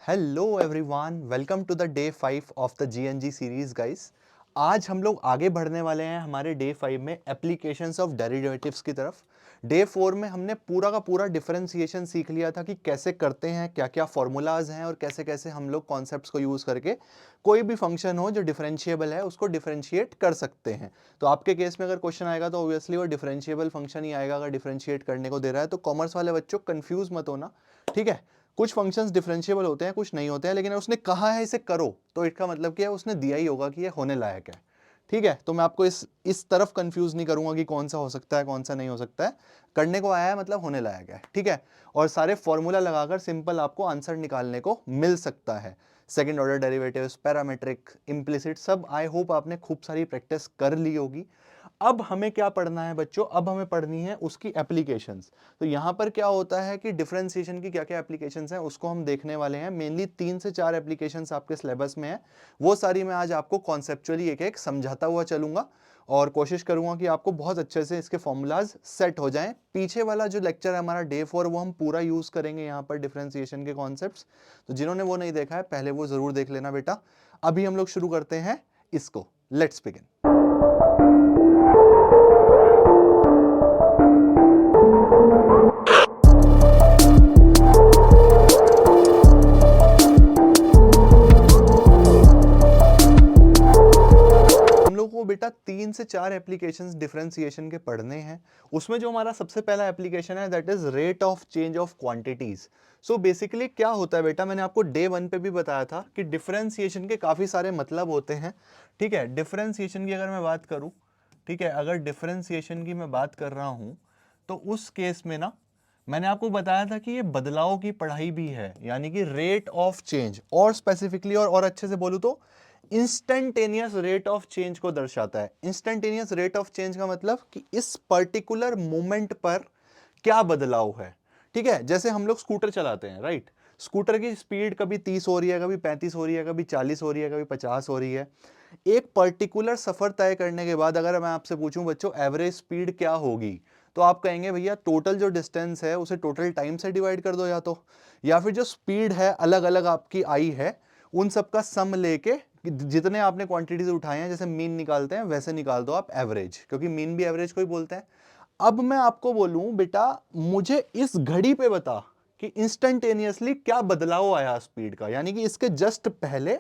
Hello everyone, welcome to the day 5 of the GNG series guys. आज हम लोग आगे बढ़ने वाले हैं हमारे डे 5 में एप्लीकेशंस ऑफ डेरिवेटिव्स की तरफ। डे 4 में हमने पूरा का पूरा डिफरेंशिएशन सीख लिया था कि कैसे करते हैं, क्या क्या फॉर्मूलाज हैं और कैसे कैसे हम लोग कॉन्सेप्ट्स को यूज़ करके कोई भी फंक्शन हो जो डिफरेंशिएबल है उसको डिफरेंशिएट कर सकते हैं। तो आपके केस में अगर क्वेश्चन आएगा तो ऑब्वियसली वो डिफरेंशिएबल फंक्शन ही आएगा अगर डिफरेंशिएट करने को दे रहा है। तो कॉमर्स वाले बच्चों कंफ्यूज मत होना, ठीक है। कुछ फंक्शंस डिफरेंशिएबल होते हैं, कुछ नहीं होते हैं, लेकिन उसने कहा है इसे करो तो इसका मतलब क्या है, उसने दिया ही होगा कि ये होने लायक है, ठीक है। तो मैं आपको इस तरफ कंफ्यूज नहीं करूंगा कि कौन सा हो सकता है कौन सा नहीं हो सकता है। करने को आया है मतलब होने लायक है, ठीक है। और सारे फॉर्मूला लगाकर सिंपल आपको आंसर निकालने को मिल सकता है। Second order derivatives, parametric, implicit, सब आई होप आपने खूब सारी प्रैक्टिस कर ली होगी। अब हमें क्या पढ़ना है बच्चों, अब हमें पढ़नी है उसकी एप्लीकेशंस। तो यहां पर क्या होता है कि डिफरेंशिएशन की क्या क्या एप्लीकेशंस हैं उसको हम देखने वाले हैं। मेनली 3 से 4 एप्लीकेशंस आपके सिलेबस में है, वो सारी मैं आज आपको कॉन्सेप्चुअली एक एक समझाता हुआ चलूंगा और कोशिश करूंगा कि आपको बहुत अच्छे से इसके फॉर्मूलाज सेट हो जाएं। पीछे वाला जो लेक्चर है हमारा डे 4 वो हम पूरा यूज करेंगे यहाँ पर डिफरेंशिएशन के कॉन्सेप्ट्स। तो जिन्होंने वो नहीं देखा है पहले वो जरूर देख लेना बेटा। अभी हम लोग शुरू करते हैं इसको। Let's begin. हम लोग को बेटा 3 से 4 एप्लीकेशंस डिफरेंशिएशन के पढ़ने हैं। उसमें जो हमारा सबसे पहला एप्लीकेशन है that is rate of change of quantities. So basically क्या होता है बेटा, मैंने आपको डे 1 पे भी बताया था कि डिफरेंशिएशन के काफी सारे मतलब होते हैं, ठीक है। डिफरेंशिएशन की अगर मैं बात करूं, ठीक है, अगर डिफरेंशिएशन की मैं बात कर रहा हूं तो उस केस में ना मैंने आपको बताया था कि ये बदलाव की पढ़ाई भी है, यानी कि रेट ऑफ चेंज, और स्पेसिफिकली और अच्छे से बोलूं तो इंस्टेंटेनियस रेट ऑफ चेंज को दर्शाता है। इंस्टेंटेनियस रेट ऑफ चेंज का मतलब कि इस पर्टिकुलर मोमेंट पर क्या बदलाव है, ठीक है। जैसे हम लोग स्कूटर चलाते हैं, राइट। स्कूटर की स्पीड कभी 30 हो रही है, कभी 35 हो रही है, कभी 40 हो रही है, कभी 50 हो रही है। एक पर्टिकुलर सफर तय करने के बाद अगर मैं आपसे पूछूं बच्चों एवरेज स्पीड क्या होगी, तो आप कहेंगे भैया टोटल जो डिस्टेंस है उसे टोटल टाइम से डिवाइड कर दो, या फिर जो स्पीड है अलग अलग आपकी आई है उन सब का सम लेके जितने आपने क्वांटिटीज उठाए हैं, जैसे मीन निकालते हैं वैसे निकाल दो आप एवरेज, क्योंकि मीन भी एवरेज को ही बोलते हैं। अब मैं आपको बोलूं बेटा मुझे इस घड़ी पे बता कि इंस्टेंटेनियसली क्या बदलाव आया स्पीड का, यानी कि इसके जस्ट पहले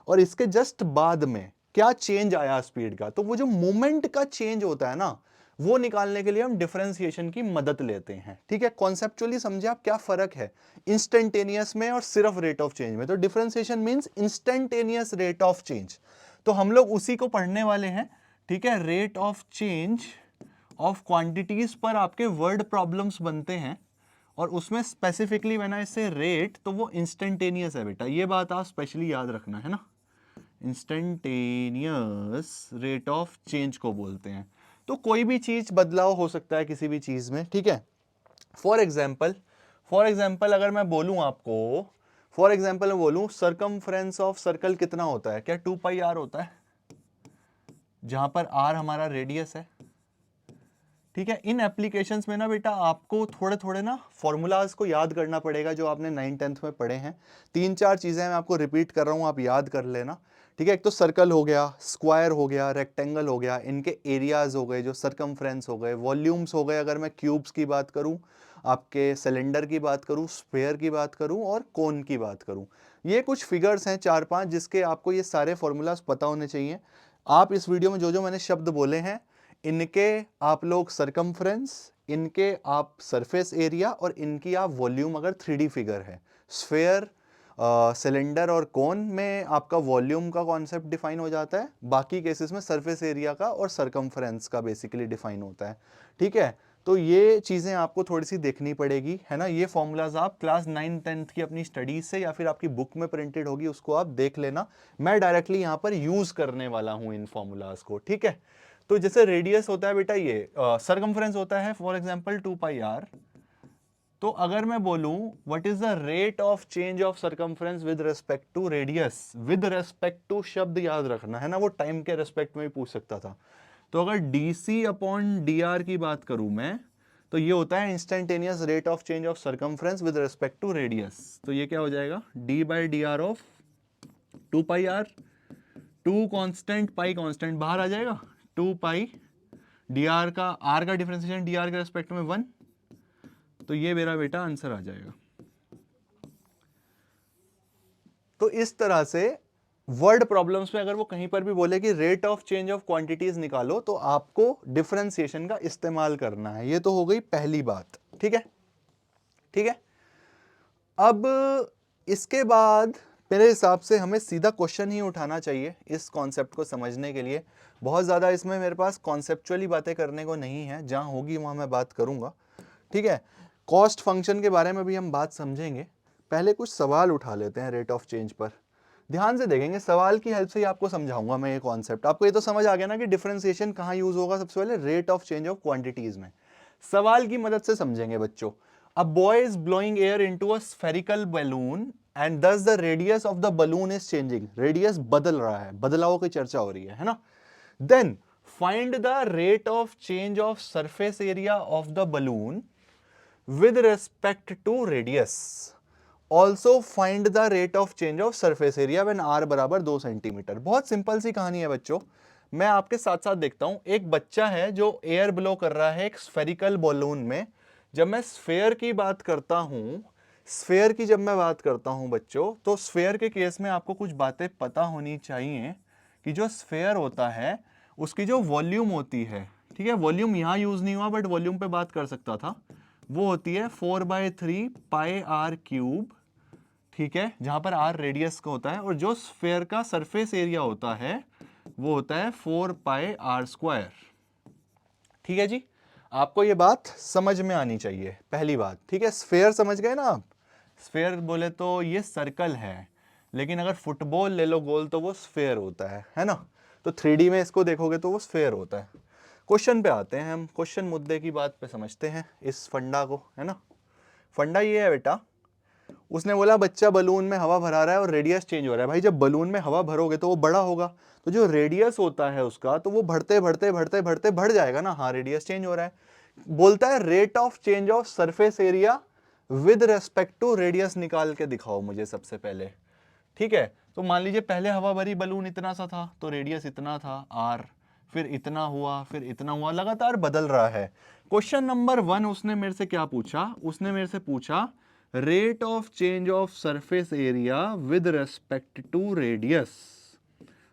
और इसके जस्ट बाद में क्या चेंज आया स्पीड का। तो वो जो मोमेंट का चेंज होता है ना, वो निकालने के लिए हम डिफरेंशिएशन की मदद लेते हैं, ठीक है। कॉन्सेप्चुअली समझे आप क्या फर्क है इंस्टेंटेनियस में और सिर्फ रेट ऑफ चेंज में। तो differentiation means instantaneous rate of change, तो हम लोग उसी को पढ़ने वाले हैं, ठीक है। Rate of change of quantities पर आपके वर्ड प्रॉब्लम्स बनते हैं और उसमें स्पेसिफिकली मैंने इससे रेट, तो वो इंस्टेंटेनियस है बेटा, ये बात आप स्पेशली याद रखना है ना। इंस्टेंटेनियस रेट ऑफ चेंज को बोलते हैं। तो कोई भी चीज बदलाव हो सकता है किसी भी चीज में, ठीक है। फॉर एग्जाम्पल अगर मैं बोलूं आपको, फॉर एग्जाम्पल मैं बोलूं सरकमफ्रेंस ऑफ सर्कल कितना होता है, क्या 2 पाई आर होता है, जहां पर आर हमारा रेडियस है, ठीक है। इन एप्लीकेशंस में ना बेटा आपको थोड़े थोड़े ना फॉर्मूलाज को याद करना पड़ेगा जो आपने 9th-10th में पढ़े हैं। 3-4 चीजें मैं आपको रिपीट कर रहा हूं, आप याद कर लेना, ठीक है। एक तो सर्कल हो गया, स्क्वायर हो गया, रेक्टेंगल हो गया, इनके एरियाज हो गए जो सरकमफ्रेंस हो गए, वॉल्यूम्स हो गए, अगर मैं क्यूब्स की बात करूं, आपके सिलेंडर की बात करूं, स्फेयर की बात करूं और कोन की बात करूं। ये कुछ फिगर्स हैं 4-5 जिसके आपको ये सारे फॉर्मूलाज पता होने चाहिए। आप इस वीडियो में जो जो मैंने शब्द बोले हैं इनके आप लोग सरकमफ्रेंस, इनके आप सरफेस एरिया और इनकी आप वॉल्यूम, अगर 3D फिगर है, स्फेयर, सिलेंडर और कोन में आपका वॉल्यूम का कॉन्सेप्ट डिफाइन हो जाता है, बाकी केसेस में सरफेस एरिया का और सरकमफ्रेंस का बेसिकली डिफाइन होता है, ठीक है। तो ये चीजें आपको थोड़ी सी देखनी पड़ेगी, है ना। ये फॉर्मूलाज आप क्लास 9th-10th की अपनी स्टडीज से या फिर आपकी बुक में प्रिंटेड होगी उसको आप देख लेना। मैं डायरेक्टली यहां पर यूज करने वाला हूं इन फॉर्मूलाज को, ठीक है। तो जैसे रेडियस होता है बेटा, ये सरकमफ्रेंस होता है फॉर एग्जांपल 2 पाई आर। तो अगर मैं बोलूं what is the rate of change of circumference with respect to radius, with respect to शब्द याद रखना है ना, वो टाइम के रेस्पेक्ट में भी पूछ सकता था। तो अगर dc अपॉन dr की बात करूं मैं, तो ये होता है instantaneous rate of change of circumference with respect to radius. तो ये क्या हो जाएगा, d by d r of 2 pi r, 2 constant pi constant बाहर आ जाएगा, 2 पाई डी आर का, आर का डिफरेंशिएशन डी आर के रेस्पेक्ट में 1। तो ये मेरा बेटा आंसर आ जाएगा। तो इस तरह से वर्ड प्रॉब्लम्स में अगर वो कहीं पर भी बोले कि rate of change of quantities निकालो, तो आपको डिफरेंशिएशन का इस्तेमाल करना है। ये तो हो गई पहली बात, ठीक है, ठीक है। अब इसके बाद मेरे हिसाब से हमें सीधा क्वेश्चन ही उठाना चाहिए इस कॉन्सेप्ट को समझने के लिए। बहुत ज़्यादा इसमें मेरे पास कॉन्सेप्चुअली बातें करने को नहीं है, जहाँ होगी वहाँ मैं बात करूँगा, ठीक है। कॉस्ट फंक्शन के बारे में भी हम बात समझेंगे। पहले कुछ सवाल उठा लेते हैं रेट ऑफ चेंज पर, ध्यान से देखेंगे, सवाल की हेल्प से ही आपको समझाऊंगा मैं ये कॉन्सेप्ट। आपको ये तो समझ आ गया ना कि डिफरेंशिएशन कहाँ यूज होगा, सबसे पहले rate of change of quantities में। सवाल की मदद से समझेंगे बच्चों। A boy is blowing air into a spherical balloon and thus the radius of the balloon is changing. Radius बदल रहा है, बदलाव की चर्चा हो रही है ना। Then find the rate of change of surface area of the balloon with respect to radius. Also find the rate of change of surface area when r बराबर 2 सेंटीमीटर। बहुत सिंपल सी कहानी है बच्चों, मैं आपके साथ साथ देखता हूं। एक बच्चा है जो एयर ब्लो कर रहा है एक स्फेरिकल बलून में। जब मैं स्फेयर की बात करता हूं, स्फेयर की जब मैं बात करता हूं बच्चों, तो स्फेयर के केस में आपको कुछ बातें पता होनी चाहिए कि जो स्फेयर होता है उसकी जो वॉल्यूम होती है, ठीक है, वॉल्यूम यहां यूज नहीं हुआ बट वॉल्यूम पे बात कर सकता था, वो होती है 4/3 पाई आर क्यूब, ठीक है, जहां पर आर रेडियस का होता है। और जो स्फेयर का सरफेस एरिया होता है वो होता है 4 पाई आर स्क्वायर, ठीक है जी। आपको ये बात समझ में आनी चाहिए, पहली बात, ठीक है। स्फेयर समझ गए ना आप, स्फेयर बोले तो ये सर्कल है, लेकिन अगर फुटबॉल ले लो गोल तो वो स्फेयर होता है ना। तो 3D में इसको देखोगे तो वो स्फेयर होता है। क्वेश्चन पे आते हैं हम, क्वेश्चन मुद्दे की बात पे समझते हैं इस फंडा को, है ना। फंडा ये है बेटा, उसने बोला बच्चा बलून में हवा भरा रहा है और रेडियस चेंज हो रहा है। भाई जब बलून में हवा भरोगे तो वो बड़ा होगा, तो जो रेडियस होता है उसका, तो वो बढ़ते बढ़ते बढ़ते बढ़ते बढ़ जाएगा ना। हाँ, रेडियस चेंज हो रहा है। बोलता है rate of change of surface area with respect to radius निकाल के दिखाओ मुझे सबसे पहले, ठीक है। तो मान लीजिए पहले हवा भरी बलून इतना सा था, तो रेडियस इतना था आर, फिर इतना हुआ, फिर इतना हुआ, लगातार बदल रहा है। क्वेश्चन नंबर 1 उसने मेरे से क्या पूछा, उसने मेरे से पूछा rate of change of surface area with respect to radius.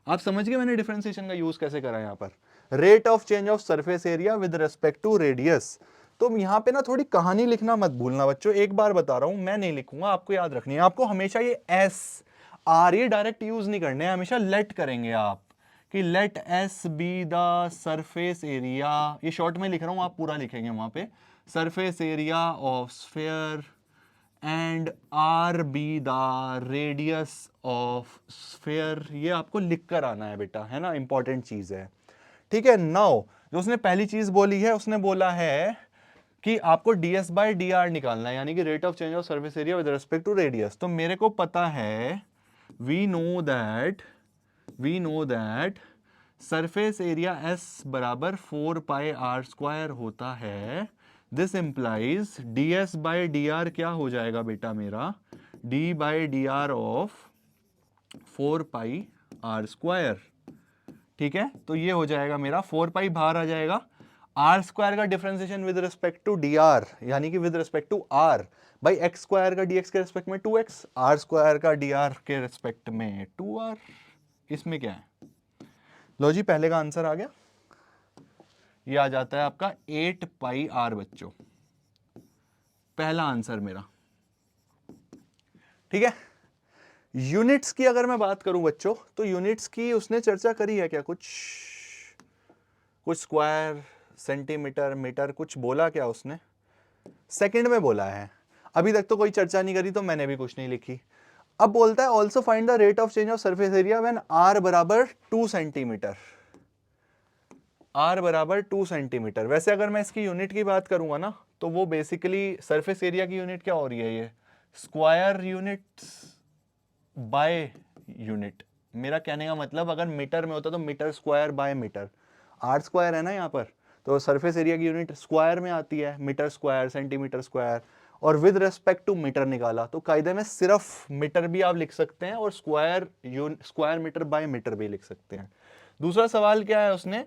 आप समझ गए मैंने डिफरेंशिएशन का यूज कैसे करा यहां पर, rate of change of surface area with respect to radius. तो यहां पे ना थोड़ी कहानी लिखना मत भूलना बच्चों, एक बार बता रहा हूं, मैं नहीं लिखूंगा, आपको याद रखनी है। आपको हमेशा ये एस आर ये डायरेक्ट यूज नहीं करने हैं, हमेशा लेट करेंगे आप, कि let s be the surface area. ये शॉर्ट में लिख रहा हूं, आप पूरा लिखेंगे वहां पे, surface area of sphere and r be the radius of sphere. ये आपको लिख कर आना है बेटा, है ना, इंपॉर्टेंट चीज है, ठीक है। नाउ जो उसने पहली चीज बोली है, उसने बोला है कि आपको ds बाई डी आर निकालना है, यानी कि rate of change of surface area with respect to radius. तो मेरे को पता है, we know that surface area s बराबर 4 पाई आर स्क्वायर होता है। This implies ds by d r क्या हो जाएगा बेटा मेरा, d by d r of 4 pi r square, ठीक है। तो ये हो जाएगा मेरा 4 पाई बाहर आ जाएगा, आर स्क्वायर का differentiation with respect to d r, यानी कि विद रिस्पेक्ट टू आर, भाई एक्स स्क्वायर का डीएक्स के रिस्पेक्ट में 2x, आर स्क्वायर का डी आर के रिस्पेक्ट में 2r। इसमें क्या है, लो जी पहले का आंसर आ गया, ये आ जाता है आपका 8 पाई आर बच्चों, पहला आंसर मेरा, ठीक है। यूनिट्स की अगर मैं बात करूं बच्चों, तो यूनिट्स की उसने चर्चा करी है क्या, कुछ स्क्वायर, सेंटीमीटर, मीटर, कुछ बोला क्या उसने, सेकंड में बोला है, अभी तक तो कोई चर्चा नहीं करी, तो मैंने भी कुछ नहीं लिखी। अब बोलता है also find the rate of change of surface area when r बराबर 2 सेंटीमीटर, आर बराबर 2 सेंटीमीटर। वैसे अगर मैं इसकी यूनिट की बात करूंगा ना, तो वो बेसिकली सरफेस एरिया की यूनिट क्या हो रही है, ये स्क्वायर यूनिट बाय यूनिट। मेरा कहने का मतलब अगर मीटर में होता तो metre square by metre, r square है ना यहाँ पर, तो सरफेस एरिया की यूनिट स्क्वायर में आती है, मीटर स्क्वायर, सेंटीमीटर स्क्वायर, और विद रेस्पेक्ट टू मीटर निकाला तो कायदे में सिर्फ मीटर भी आप लिख सकते हैं और स्क्वायर मीटर बाय मीटर भी लिख सकते हैं। दूसरा सवाल क्या है, उसने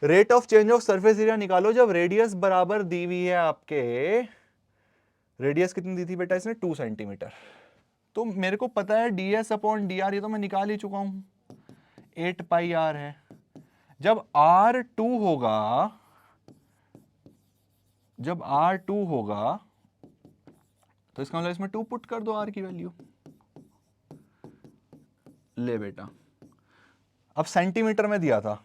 rate of change of surface area निकालो जब रेडियस बराबर दी हुई है आपके, रेडियस कितनी दी थी बेटा इसने 2 सेंटीमीटर। तो मेरे को पता है ds अपॉन डी आर, ये तो मैं निकाल ही चुका हूं, 8 पाई आर है। जब R2 होगा, जब R2 होगा तो इसका मतलब इसमें 2 पुट कर दो R की वैल्यू। ले बेटा, अब सेंटीमीटर में दिया था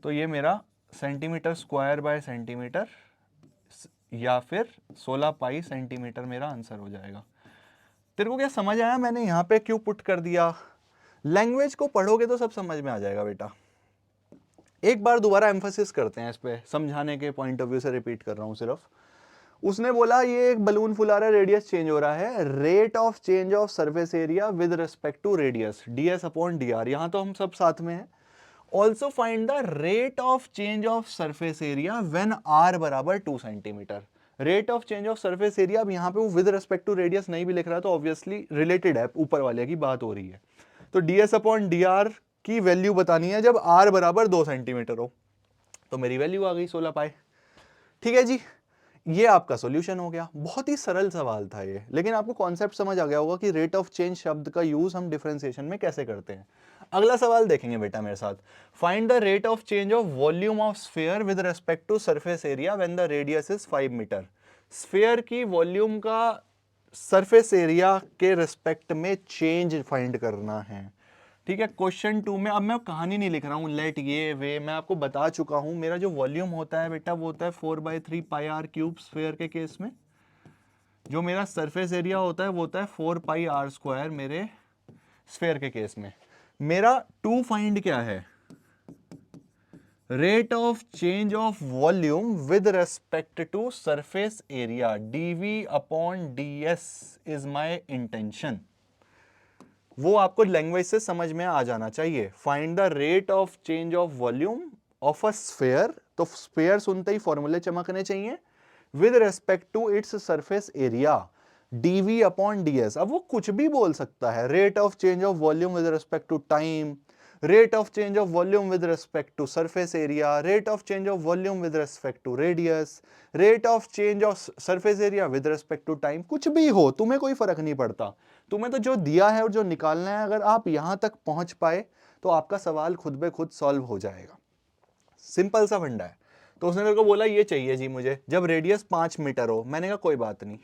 तो ये मेरा सेंटीमीटर स्क्वायर बाय सेंटीमीटर या फिर 16 पाई सेंटीमीटर मेरा आंसर हो जाएगा। तेरे को क्या समझ आया मैंने यहां पे क्यों पुट कर दिया? लैंग्वेज को पढ़ोगे तो सब समझ में आ जाएगा बेटा। एक बार दोबारा एम्फेसिस करते हैं इस पे, समझाने के पॉइंट ऑफ व्यू से रिपीट कर रहा हूं सिर्फ। उसने बोला ये एक बलून फुला रहा है, रेडियस चेंज हो रहा है, rate of change of surface area with respect to radius, ds upon d r, यहां तो हम सब साथ में हैं। Also find the rate of change of surface area when r बराबर 2 centimetre. Rate of change of surface area, अब यहाँ पे वो विद रिस्पेक्ट टू रेडियस नहीं भी लिख रहा है तो ऑब्वियसली रिलेटेड है, ऊपर वाले की बात हो रही है। तो ds अपॉन डी आर की वैल्यू बतानी है जब r बराबर 2 सेंटीमीटर हो, तो मेरी वैल्यू आ गई 16 पाई। ठीक है जी, ये आपका सॉल्यूशन हो गया। बहुत ही सरल सवाल था ये, लेकिन आपको कॉन्सेप्ट समझ आ गया होगा कि रेट ऑफ चेंज शब्द का यूज हम डिफरेंशिएशन में कैसे करते हैं। अगला सवाल देखेंगे बेटा मेरे साथ। Find the rate of change of volume of sphere with respect to surface area when the radius is 5 metre. Sphere की वॉल्यूम का सरफेस एरिया के रिस्पेक्ट में चेंज फाइंड करना है। ठीक है, क्वेश्चन 2 में, अब मैं कहानी नहीं लिख रहा हूँ, लेट ये वे मैं आपको बता चुका हूँ। मेरा जो वॉल्यूम होता है बेटा वो होता है 4/3 पाई आर क्यूब स्फीयर के केस में। जो मेरा सरफेस एरिया होता है वो होता है 4 पाई आर स्क्वायर मेरे स्फीयर के केस में। मेरा 2 फाइंड क्या है? Rate of change of volume with respect to surface area, dv upon ds is my intention. वो आपको लैंग्वेज से समझ में आ जाना चाहिए। Find the rate of change of volume of a sphere, तो स्फीयर सुनते ही फॉर्मूले चमकने चाहिए, with respect to its surface area, dv upon ds। अब वो कुछ भी बोल सकता है, rate of change of volume with respect to time, rate of change of volume with respect to surface area, rate of change of volume with respect to radius, rate of change of surface area with respect to time. कुछ भी हो, तुम्हें कोई फर्क नहीं पड़ता। तुम्हें तो जो दिया है और जो निकालना है, अगर आप यहां तक पहुंच पाए तो आपका सवाल खुद बे खुद सॉल्व हो जाएगा। सिंपल सा फंडा है। तो उसने मेरे को बोला ये चाहिए जी मुझे जब रेडियस 5 मीटर हो। मैंने कहा कोई बात नहीं,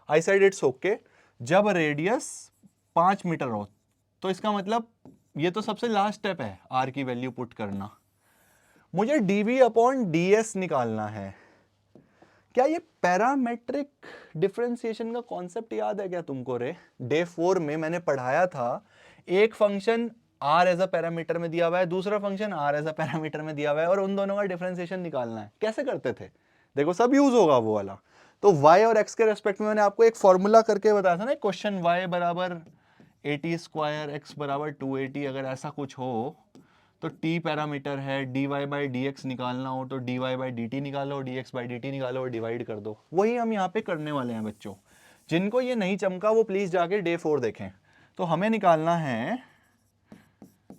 आई सेड इट्स ओके। जब रेडियस 5 मीटर हो तो इसका मतलब ये तो सबसे लास्ट स्टेप है, आर की वैल्यू पुट करना। मुझे dv अपॉन ds निकालना है। क्या ये पैरामेट्रिक डिफरेंशिएशन का कॉन्सेप्ट याद है क्या तुमको रे? डे 4 में मैंने पढ़ाया था, एक function r as a parameter में दिया हुआ है, दूसरा function r as a parameter में दिया हुआ है, और उन दोनों का डिफरेंशिएशन निकालना है। कैसे करते थे? देखो सब यूज होगा वो वाला। तो y और x के रेस्पेक्ट में मैंने आपको एक फॉर्मूला करके बताया था ना, क्वेश्चन y बराबर 80 स्क्वायर, x बराबर 280, अगर ऐसा कुछ हो तो t पैरामीटर है, dy बाई डी एक्स निकालना हो तो dy बाई डी टी निकालो, dx बाई डी टी निकालो और डिवाइड कर दो। वही हम यहाँ पे करने वाले हैं बच्चों। जिनको ये नहीं चमका वो प्लीज जाके डे 4 देखें। तो हमें निकालना है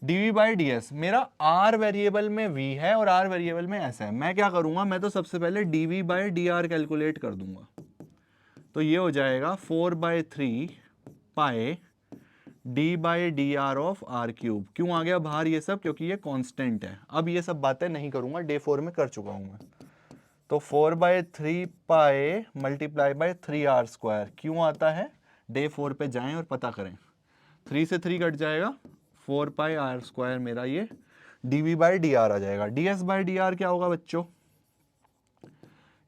dv बाई डी एस। मेरा r वेरिएबल में v है और r वेरिएबल में s है। मैं क्या करूंगा, मैं तो सबसे पहले dv by d r calculate कर दूंगा। तो ये हो जाएगा 4/3 pi d by d r of r cube. क्यों आ गया बाहर ये सब? क्योंकि ये कांस्टेंट है। अब ये सब बातें नहीं करूंगा, डे 4 में कर चुका हूं मैं। तो 4/3 पाए मल्टीप्लाई बाय 3r स्क्वायर क्यों आता है? डे 4 पे जाएं और पता करें। 3 से 3 कट जाएगा, 4 पाई आर स्क्वायर मेरा ये dv बाई डी आर आ जाएगा। ds बाई डी आर क्या होगा बच्चों?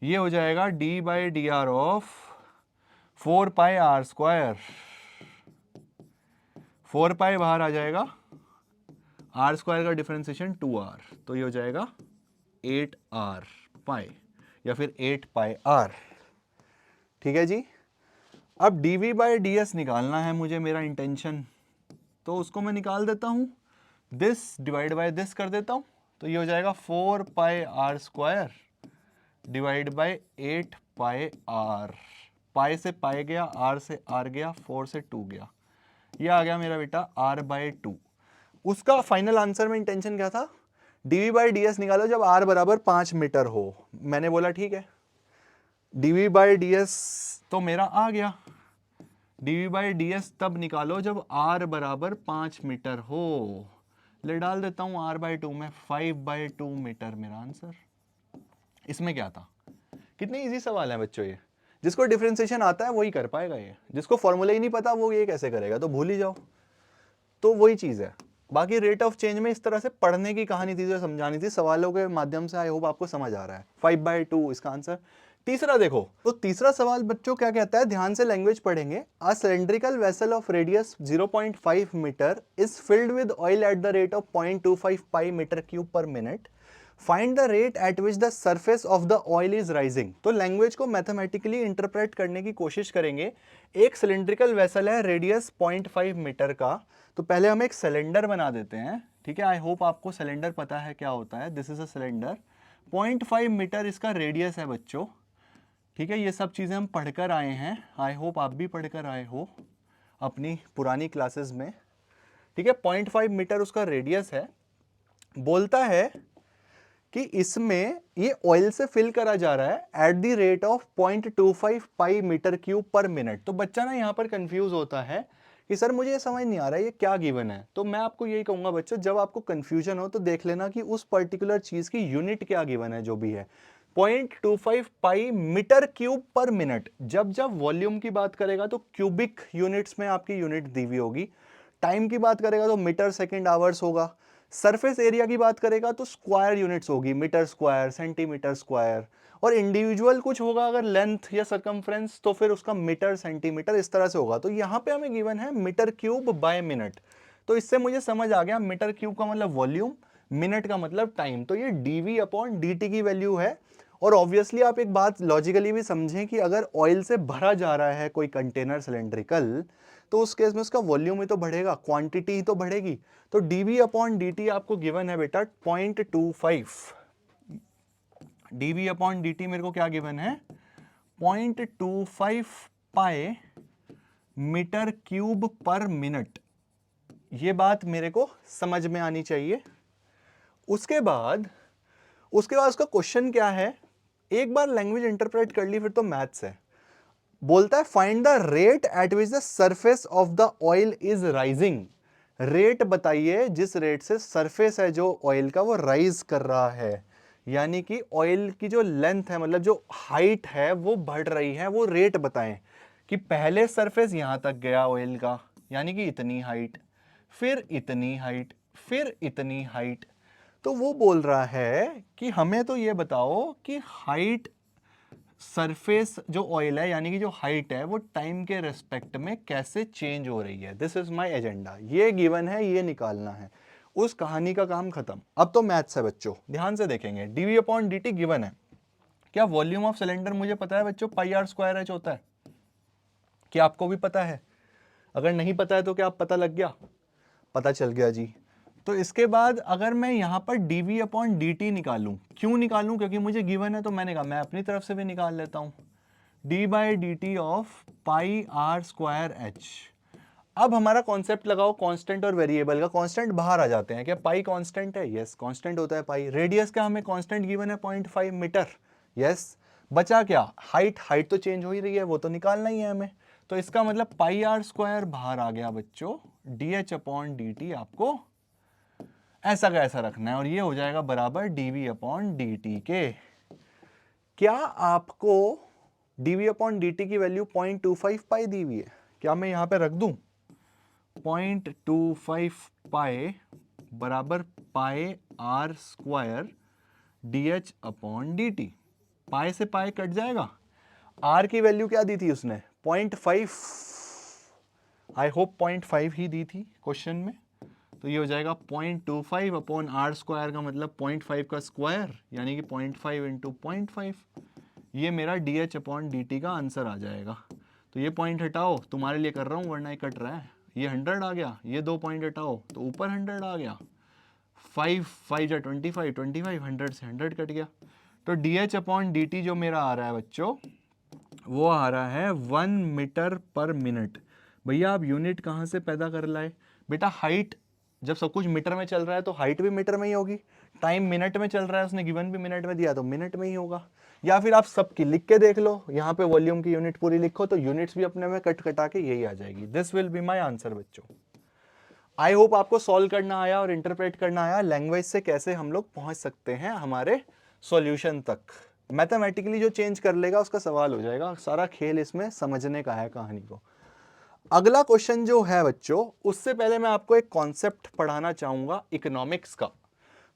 ये हो जाएगा d by d r of 4 pi r square. 4 pi बाहर आ जाएगा, आर स्क्वायर का डिफरेंशिएशन 2r, तो ये हो जाएगा 8r पाई या फिर 8 पाई r। ठीक है जी। अब dv बाई ds निकालना है मुझे, मेरा इंटेंशन, तो उसको मैं निकाल देता हूं, दिस डिवाइड बाय दिस कर देता हूं, तो ये हो जाएगा 4 pi r square divide by 8 pi r. Pi से पाई गया, आर से आर गया, 4 से 2 गया, ये आ गया मेरा बेटा r बाई 2। उसका फाइनल आंसर में इंटेंशन क्या था, dv बाई डी एस निकालो जब r बराबर 5 मीटर हो। मैंने बोला ठीक है, dv बाई डी एस तो मेरा आ गया, dv बाई डी एस तब निकालो जब r बराबर 5 मीटर हो। ले डाल देता हूं r बाई 2 में, 5 बाई 2 मीटर मेरा आंसर। इसमें क्या था, कितने इजी सवाल है बच्चों ये, जिसको डिफरेंशिएशन आता है वही कर पाएगा ये, जिसको फॉर्मूला ही नहीं पता वो ये कैसे करेगा, तो भूल ही जाओ। तो वही चीज है। बाकी रेट ऑफ चेंज में इस तरह से पढ़ने की कहानी थी जो समझानी थी, सवालों के माध्यम से आई होप आपको समझ आ रहा है। 5/2 इसका आंसर। तीसरा देखो, तो तीसरा सवाल बच्चों क्या कहता है, ध्यान से लैंग्वेज पढ़ेंगे। A cylindrical vessel of radius 0.5 metre is filled with oil at the rate of 0.25 pi metre cube per minute, find the rate at which the surface of the oil is rising. तो language को mathematically interpret करने की कोशिश करेंगे। एक cylindrical vessel है, radius 0.5 metre का, तो पहले हम एक सिलेंडर बना देते हैं, ठीक है। आई होप आपको सिलेंडर पता है क्या होता है। This is a cylinder, 0.5 metre इसका रेडियस है बच्चों, ठीक है। ये सब चीजें हम पढ़कर आए हैं, आई होप आप भी पढ़कर आए हो अपनी पुरानी क्लासेस में, ठीक है। 0.5 मीटर उसका रेडियस है। बोलता है कि इसमें ये ऑयल से फिल करा जा रहा है at the rate of 0.25 pi metre cube per minute. तो बच्चा ना यहाँ पर कंफ्यूज होता है कि सर मुझे ये समझ नहीं आ रहा है ये क्या गिवन है। तो मैं आपको यही कहूंगा बच्चों, जब आपको कंफ्यूजन हो तो देख लेना कि उस पर्टिकुलर चीज की यूनिट क्या गिवन है, जो भी है 0.25 pi metre cube per minute. जब जब वॉल्यूम की बात करेगा तो क्यूबिक यूनिट्स में आपकी यूनिट दी हुई होगी, टाइम की बात करेगा तो मीटर सेकेंड आवर्स होगा, सरफेस एरिया की बात करेगा तो स्क्वायर यूनिट्स होगी, मीटर स्क्वायर, सेंटीमीटर स्क्वायर, और इंडिविजुअल कुछ होगा अगर लेंथ या सरकमफ्रेंस तो फिर उसका मीटर सेंटीमीटर इस तरह से होगा। तो यहाँ पे हमें गिवन है मीटर क्यूब बाय मिनट। तो इससे मुझे समझ आ गया मीटर क्यूब का मतलब वॉल्यूम, मिनट का मतलब टाइम। तो ये dv अपॉन dt की वैल्यू है। और ऑब्वियसली आप एक बात लॉजिकली भी समझें कि अगर ऑयल से भरा जा रहा है कोई कंटेनर सिलेंड्रिकल, तो उस केस में उसका वॉल्यूम ही तो बढ़ेगा, क्वांटिटी ही तो बढ़ेगी। तो dv अपॉन dt आपको गिवन है बेटा 0.25। dv अपॉन dt मेरे को क्या गिवन है, 0.25 पाए मीटर क्यूब पर मिनट। ये बात मेरे को समझ में आनी चाहिए। उसके बाद उसका क्वेश्चन क्या है, एक बार लैंग्वेज इंटरप्रेट कर ली फिर तो मैथ्स है। बोलता है find the rate at which the surface of the oil is rising. Rate बताइए जिस रेट से सरफेस है जो ऑयल का वो राइज कर रहा है, यानी कि ऑयल की जो लेंथ है मतलब जो हाइट है वो बढ़ रही है, वो रेट बताएं कि पहले सरफेस यहां तक गया ऑयल का, यानी कि इतनी हाइट, फिर इतनी हाइट, फिर इतनी हाइट। तो वो बोल रहा है कि हमें तो ये बताओ कि हाइट सरफेस जो ऑयल है यानी कि जो हाइट है वो टाइम के रेस्पेक्ट में कैसे चेंज हो रही है। दिस इज माय एजेंडा, ये गिवन है, ये निकालना है। उस कहानी का काम खत्म। अब तो मैथ्स है बच्चों, ध्यान से देखेंगे। dv अपॉन dt गिवन है। क्या वॉल्यूम ऑफ सिलेंडर मुझे पता है बच्चों, पाई आर स्क्वायर एच होता है? क्या आपको भी पता है? अगर नहीं पता है तो क्या आप पता लग गया? पता चल गया जी। तो इसके बाद अगर मैं यहां पर dv अपॉन dt निकालूं, क्यों निकालूं, क्योंकि मुझे गिवन है, तो मैंने कहा मैं अपनी तरफ से भी निकाल लेता हूं, d by d t of pi r square h. अब हमारा कॉन्सेप्ट लगाओ कांस्टेंट और वेरिएबल का। कांस्टेंट बाहर आ जाते हैं, क्या पाई कांस्टेंट है? यस कांस्टेंट होता है पाई। रेडियस का हमें कांस्टेंट गिवन है 0.5 मीटर, यस। बचा क्या, हाइट। हाइट तो चेंज हो ही रही है, वो तो निकालना ही है हमें। तो इसका मतलब पाई आर स्क्वायर बाहर आ गया बच्चों, D H upon D T आपको ऐसा का ऐसा रखना है, और ये हो जाएगा बराबर dv अपॉन dt के। क्या आपको dv अपॉन dt की वैल्यू 0.25 पाई दी हुई है? क्या मैं यहां पे रख दूं 0.25 पाए बराबर pi r square dh upon dt। Pi से पाए कट जाएगा। r की वैल्यू क्या दी थी उसने, 0.5। आई होप 0.5 ही दी थी क्वेश्चन में। तो ये हो जाएगा 0.25 अपॉन आर स्क्वायर का मतलब 0.5 का स्क्वायर, यानी कि 0.5 इंटू 0.5। ये मेरा D H upon D T का आंसर आ जाएगा। तो ये पॉइंट हटाओ, तुम्हारे लिए कर रहा हूँ वरना ये कट रहा है। ये 100 आ गया, ये 2 पॉइंट हटाओ तो ऊपर 100 आ गया। 5 5 जा 25, 25 100 से 100 कट गया, तो dH अपॉन dt जो मेरा आ रहा है बच्चों वो आ रहा है 1 मीटर पर मिनट। भैया आप यूनिट कहाँ से पैदा कर लाए बेटा? हाइट, जब सब कुछ मीटर में चल रहा है तो हाइट भी मीटर में ही होगी, टाइम मिनट में चल रहा है, उसने गिवन भी मिनट में दिया तो मिनट में ही होगा। या फिर आप सबकी लिख के देख लो, यहाँ पे वॉल्यूम की यूनिट पूरी लिखो तो यूनिट्स भी अपने में कट कटा के यही आ जाएगी। This will be my answer बच्चों। आई होप आपको सॉल्व करना आया और इंटरप्रेट करना आया लैंग्वेज से कैसे हम लोग पहुंच सकते हैं हमारे सॉल्यूशन तक। मैथमेटिकली जो चेंज कर लेगा उसका सवाल हो जाएगा, सारा खेल इसमें समझने का है कहानी को। अगला क्वेश्चन जो है बच्चों, उससे पहले मैं आपको एक कॉन्सेप्ट पढ़ाना चाहूंगा इकोनॉमिक्स का।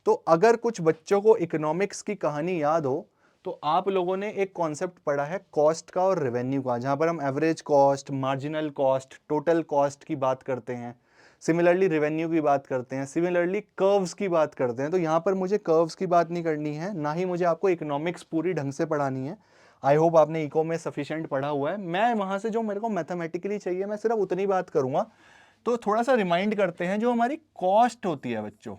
तो अगर कुछ बच्चों को इकोनॉमिक्स की कहानी याद हो तो आप लोगों ने एक कॉन्सेप्ट पढ़ा है कॉस्ट का और रेवेन्यू का, जहां पर हम average cost, marginal cost, total cost की बात करते हैं, सिमिलरली रेवेन्यू की बात करते हैं, सिमिलरली कर्व्स की बात करते हैं। तो यहाँ पर मुझे कर्व्स की बात नहीं करनी है, ना ही मुझे आपको इकोनॉमिक्स पूरी ढंग से पढ़ानी है। आई होप आपने इको में सफिशिएंट पढ़ा हुआ है। मैं वहां से जो मेरे को मैथमेटिकली चाहिए मैं सिर्फ उतनी बात करूंगा। तो थोड़ा सा रिमाइंड करते हैं, जो हमारी कॉस्ट होती है बच्चों,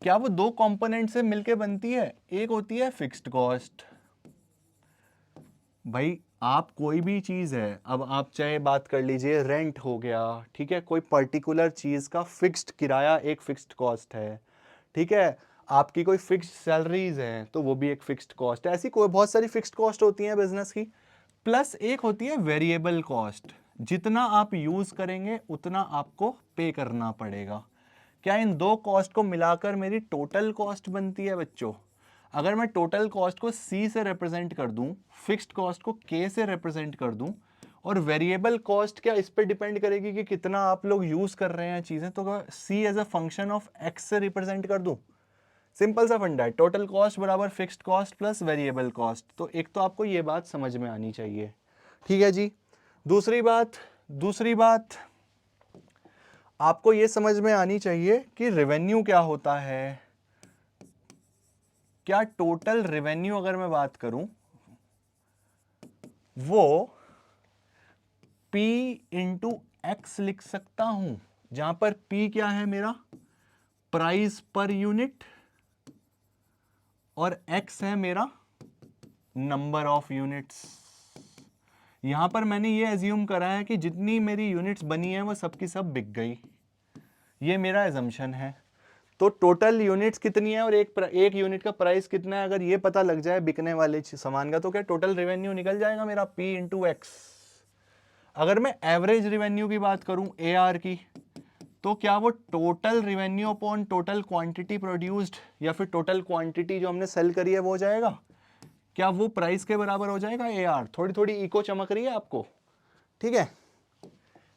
क्या वो दो कंपोनेंट से मिलके बनती है? एक होती है फिक्स्ड कॉस्ट। भाई आप कोई भी चीज है, अब आप चाहे बात कर लीजिए रेंट हो गया, ठीक है, कोई पर्टिकुलर चीज का फिक्स्ड किराया एक फिक्स्ड कॉस्ट है, ठीक है, आपकी कोई फिक्स्ड सैलरीज हैं तो वो भी एक फिक्स्ड कॉस्ट है। ऐसी कोई बहुत सारी फिक्स्ड कॉस्ट होती हैं बिजनेस की। प्लस एक होती है वेरिएबल कॉस्ट, जितना आप यूज करेंगे उतना आपको पे करना पड़ेगा। क्या इन दो कॉस्ट को मिलाकर मेरी टोटल कॉस्ट बनती है बच्चों? अगर मैं टोटल कॉस्ट को C से रिप्रेजेंट कर दूं, फिक्स्ड कॉस्ट को K से रिप्रेजेंट कर दूं, और वेरिएबल कॉस्ट क्या इस पे डिपेंड करेगी कि कितना आप लोग यूज कर रहे हैं चीजें, तो C as a function of X से रिप्रेजेंट कर दूं। सिंपल सा फंडा है, टोटल कॉस्ट बराबर fixed cost plus variable cost. तो एक तो आपको ये बात समझ में आनी चाहिए, ठीक है जी। दूसरी बात आपको ये समझ में आनी चाहिए कि रेवेन्यू क्या होता है। क्या टोटल रेवेन्यू अगर मैं बात करूं वो P इंटू एक्स लिख सकता हूं, जहां पर P क्या है मेरा प्राइस पर यूनिट और X है मेरा नंबर ऑफ यूनिट्स। यहां पर मैंने ये एज्यूम करा है कि जितनी मेरी यूनिट्स बनी है वो सबकी सब बिक गई, ये मेरा एजम्पशन है। तो टोटल यूनिट्स कितनी है और एक यूनिट का प्राइस कितना है, अगर ये पता लग जाए बिकने वाले सामान का, तो क्या टोटल रेवेन्यू निकल जाएगा मेरा P इंटू एक्स। अगर मैं एवरेज रेवेन्यू की बात करूं AR की, तो क्या वो total revenue upon total quantity produced या फिर टोटल क्वांटिटी जो हमने सेल करी है वो हो जाएगा? क्या वो प्राइस के बराबर हो जाएगा AR? थोड़ी थोड़ी इको चमक रही है आपको, ठीक है।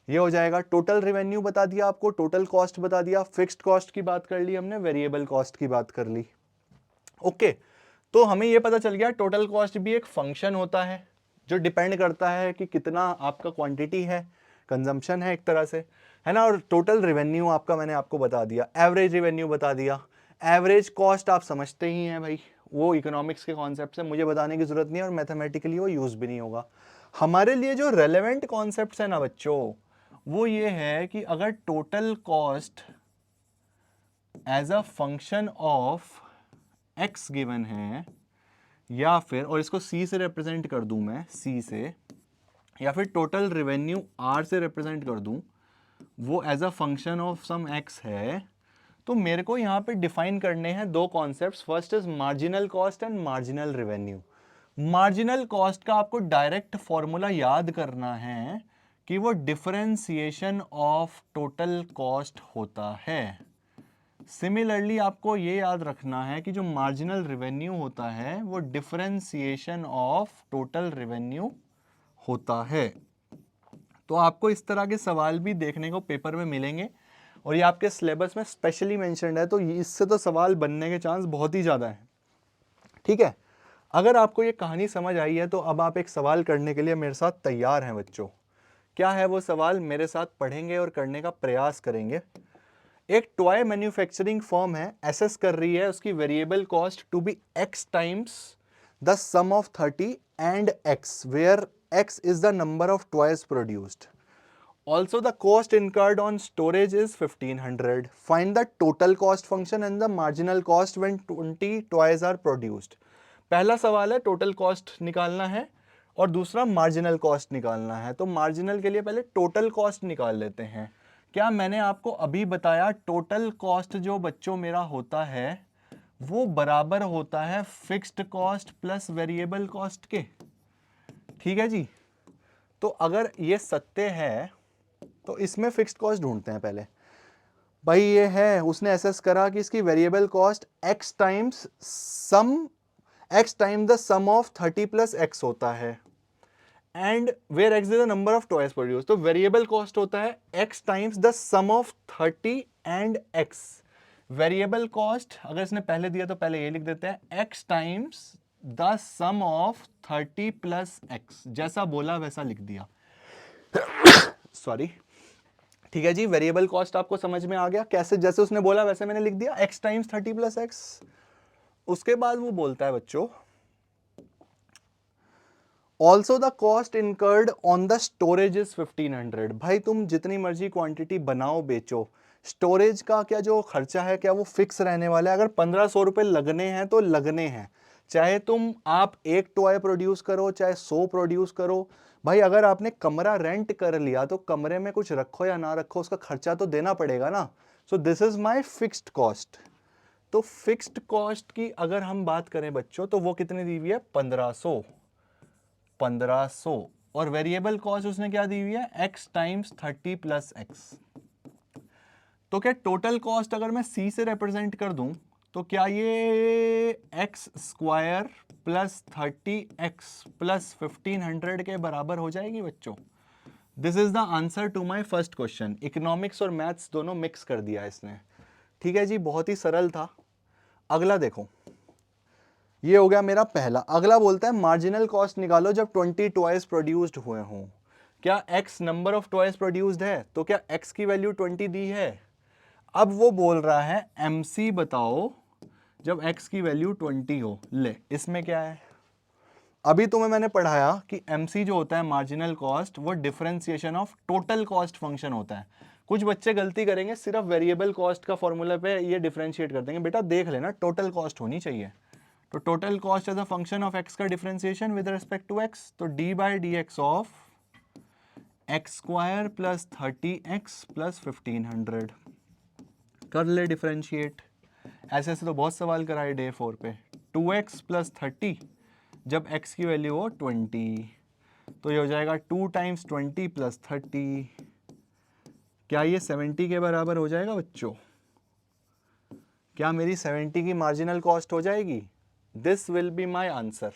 ये हो जाएगा टोटल रेवेन्यू बता दिया आपको, टोटल कॉस्ट बता दिया, फिक्स्ड कॉस्ट की बात कर ली हमने, वेरिएबल कॉस्ट की बात कर ली। ओके, तो हमें ये पता चल गया टोटल कॉस्ट भी एक फंक्शन होता है जो डिपेंड करता है कि कितना आपका क्वांटिटी है, कंजम्पशन है एक तरह से, है ना। और टोटल रेवेन्यू आपका मैंने आपको बता दिया, एवरेज रेवेन्यू बता दिया। एवरेज कॉस्ट आप समझते ही हैं भाई, वो इकोनॉमिक्स के कॉन्सेप्ट से मुझे बताने की जरूरत नहीं है और मैथमेटिकली वो यूज भी नहीं होगा। हमारे लिए जो रेलेवेंट कॉन्सेप्ट्स है ना बच्चों, वो ये है कि अगर total cost as a function of x given है, या फिर, और इसको C से रिप्रेजेंट कर दूं मैं C से, या फिर टोटल रेवेन्यू R से रिप्रेजेंट कर दूं, वो as a function of some x है, तो मेरे को यहां पे डिफाइन करने हैं दो concepts. First is marginal cost and marginal revenue. Marginal cost का आपको डायरेक्ट फॉर्मूला याद करना है कि वो डिफरेंशिएशन ऑफ टोटल कॉस्ट होता है। सिमिलरली आपको ये याद रखना है कि जो मार्जिनल रेवेन्यू होता है वो डिफरेंशिएशन ऑफ टोटल रेवेन्यू होता है। तो आपको इस तरह के सवाल भी देखने को पेपर में मिलेंगे और ये आपके सिलेबस में स्पेशली मेंशन्ड है, तो इससे तो सवाल बनने के चांस बहुत ही ज़्यादा है, ठीक है। अगर आपको ये कहानी समझ आई है तो अब आप एक सवाल करने के लिए मेरे साथ तैयार हैं बच्चों। क्या है वो सवाल, मेरे साथ पढ़ेंगे और करने का प्रयास करेंगे। एक टॉय मैन्युफैक्चरिंग फर्म है, एसेस कर रही है उसकी variable cost to be x times the sum of 30 and x, where x is the number of toys produced. Also the cost incurred on storage is 1500. Find the total cost function and the marginal cost when 20 toys are produced. पहला सवाल है total cost निकालना है और दूसरा marginal cost निकालना है। तो मार्जिनल के लिए पहले टोटल कॉस्ट निकाल लेते हैं। क्या मैंने आपको अभी बताया टोटल कॉस्ट जो बच्चों मेरा होता है वो बराबर होता है fixed cost plus variable cost के। ठीक है जी। तो अगर ये सत्य है तो इसमें फिक्स्ड कॉस्ट ढूंढते हैं पहले। भाई ये है, उसने एसेस करा कि इसकी variable cost x times the sum of 30 plus x होता है and where x is the number of toys produce. तो वेरिएबल कॉस्ट होता है x times the sum of 30 and x। Variable cost अगर इसने पहले दिया तो पहले ये लिख देते हैं x times the sum of 30 plus x, जैसा बोला वैसा लिख दिया। सॉरी। ठीक है जी, वेरिएबल कॉस्ट आपको समझ में आ गया कैसे, जैसे उसने बोला वैसे मैंने लिख दिया x टाइम्स 30 प्लस x। उसके बाद वो बोलता है बच्चों also the cost incurred on the storage is 1500। भाई तुम जितनी मर्जी क्वांटिटी बनाओ बेचो, स्टोरेज का क्या जो खर्चा है क्या वो फिक्स रहने वाला है। अगर 1500 रुपए लगने हैं तो लगने हैं, चाहे तुम आप एक टॉय प्रोड्यूस करो चाहे 100 प्रोड्यूस करो। भाई अगर आपने कमरा रेंट कर लिया तो कमरे में कुछ रखो या ना रखो उसका खर्चा तो देना पड़ेगा ना। So this is my fixed cost. तो फिक्स्ड कॉस्ट की अगर हम बात करें बच्चों तो वो कितनी दी हुई है 1500 और वेरिएबल कॉस्ट उसने क्या दी हुई है x टाइम्स 30 प्लस x। तो क्या टोटल कॉस्ट अगर मैं c से रिप्रेजेंट कर दूं तो क्या ये x square plus 30x plus 1500 के बराबर हो जाएगी बच्चों। This is the answer to my first question. Economics और मैथ्स दोनों मिक्स कर दिया इसने। ठीक है जी, बहुत ही सरल था। अगला देखो, ये हो गया मेरा पहला। अगला बोलता है मार्जिनल कॉस्ट निकालो जब 20 टॉयज प्रोड्यूस्ड हुए हों। क्या x number of toys produced है तो क्या x की वैल्यू 20 दी है। अब वो बोल रहा है MC बताओ जब x की वैल्यू 20 हो। ले इसमें क्या है, अभी तुम्हें मैंने पढ़ाया कि MC जो होता है मार्जिनल कॉस्ट वो differentiation of total cost function होता है। कुछ बच्चे गलती करेंगे सिर्फ वेरिएबल कॉस्ट का फॉर्मूला पे ये डिफरेंशिएट कर देंगे। बेटा देख लेना टोटल कॉस्ट होनी चाहिए। तो total cost as a function of x का differentiation with respect to x, तो d by D X of X square plus 30x plus 1500 कर ले डिफरेंशिएट। ऐसे ऐसे तो बहुत सवाल कराए डे 4 पे। 2x प्लस 30 जब x की वैल्यू हो 20 तो ये हो जाएगा 2 टाइम्स 20 प्लस 30। क्या ये 70 के बराबर हो जाएगा बच्चों। क्या मेरी 70 की मार्जिनल कॉस्ट हो जाएगी। This will be my answer.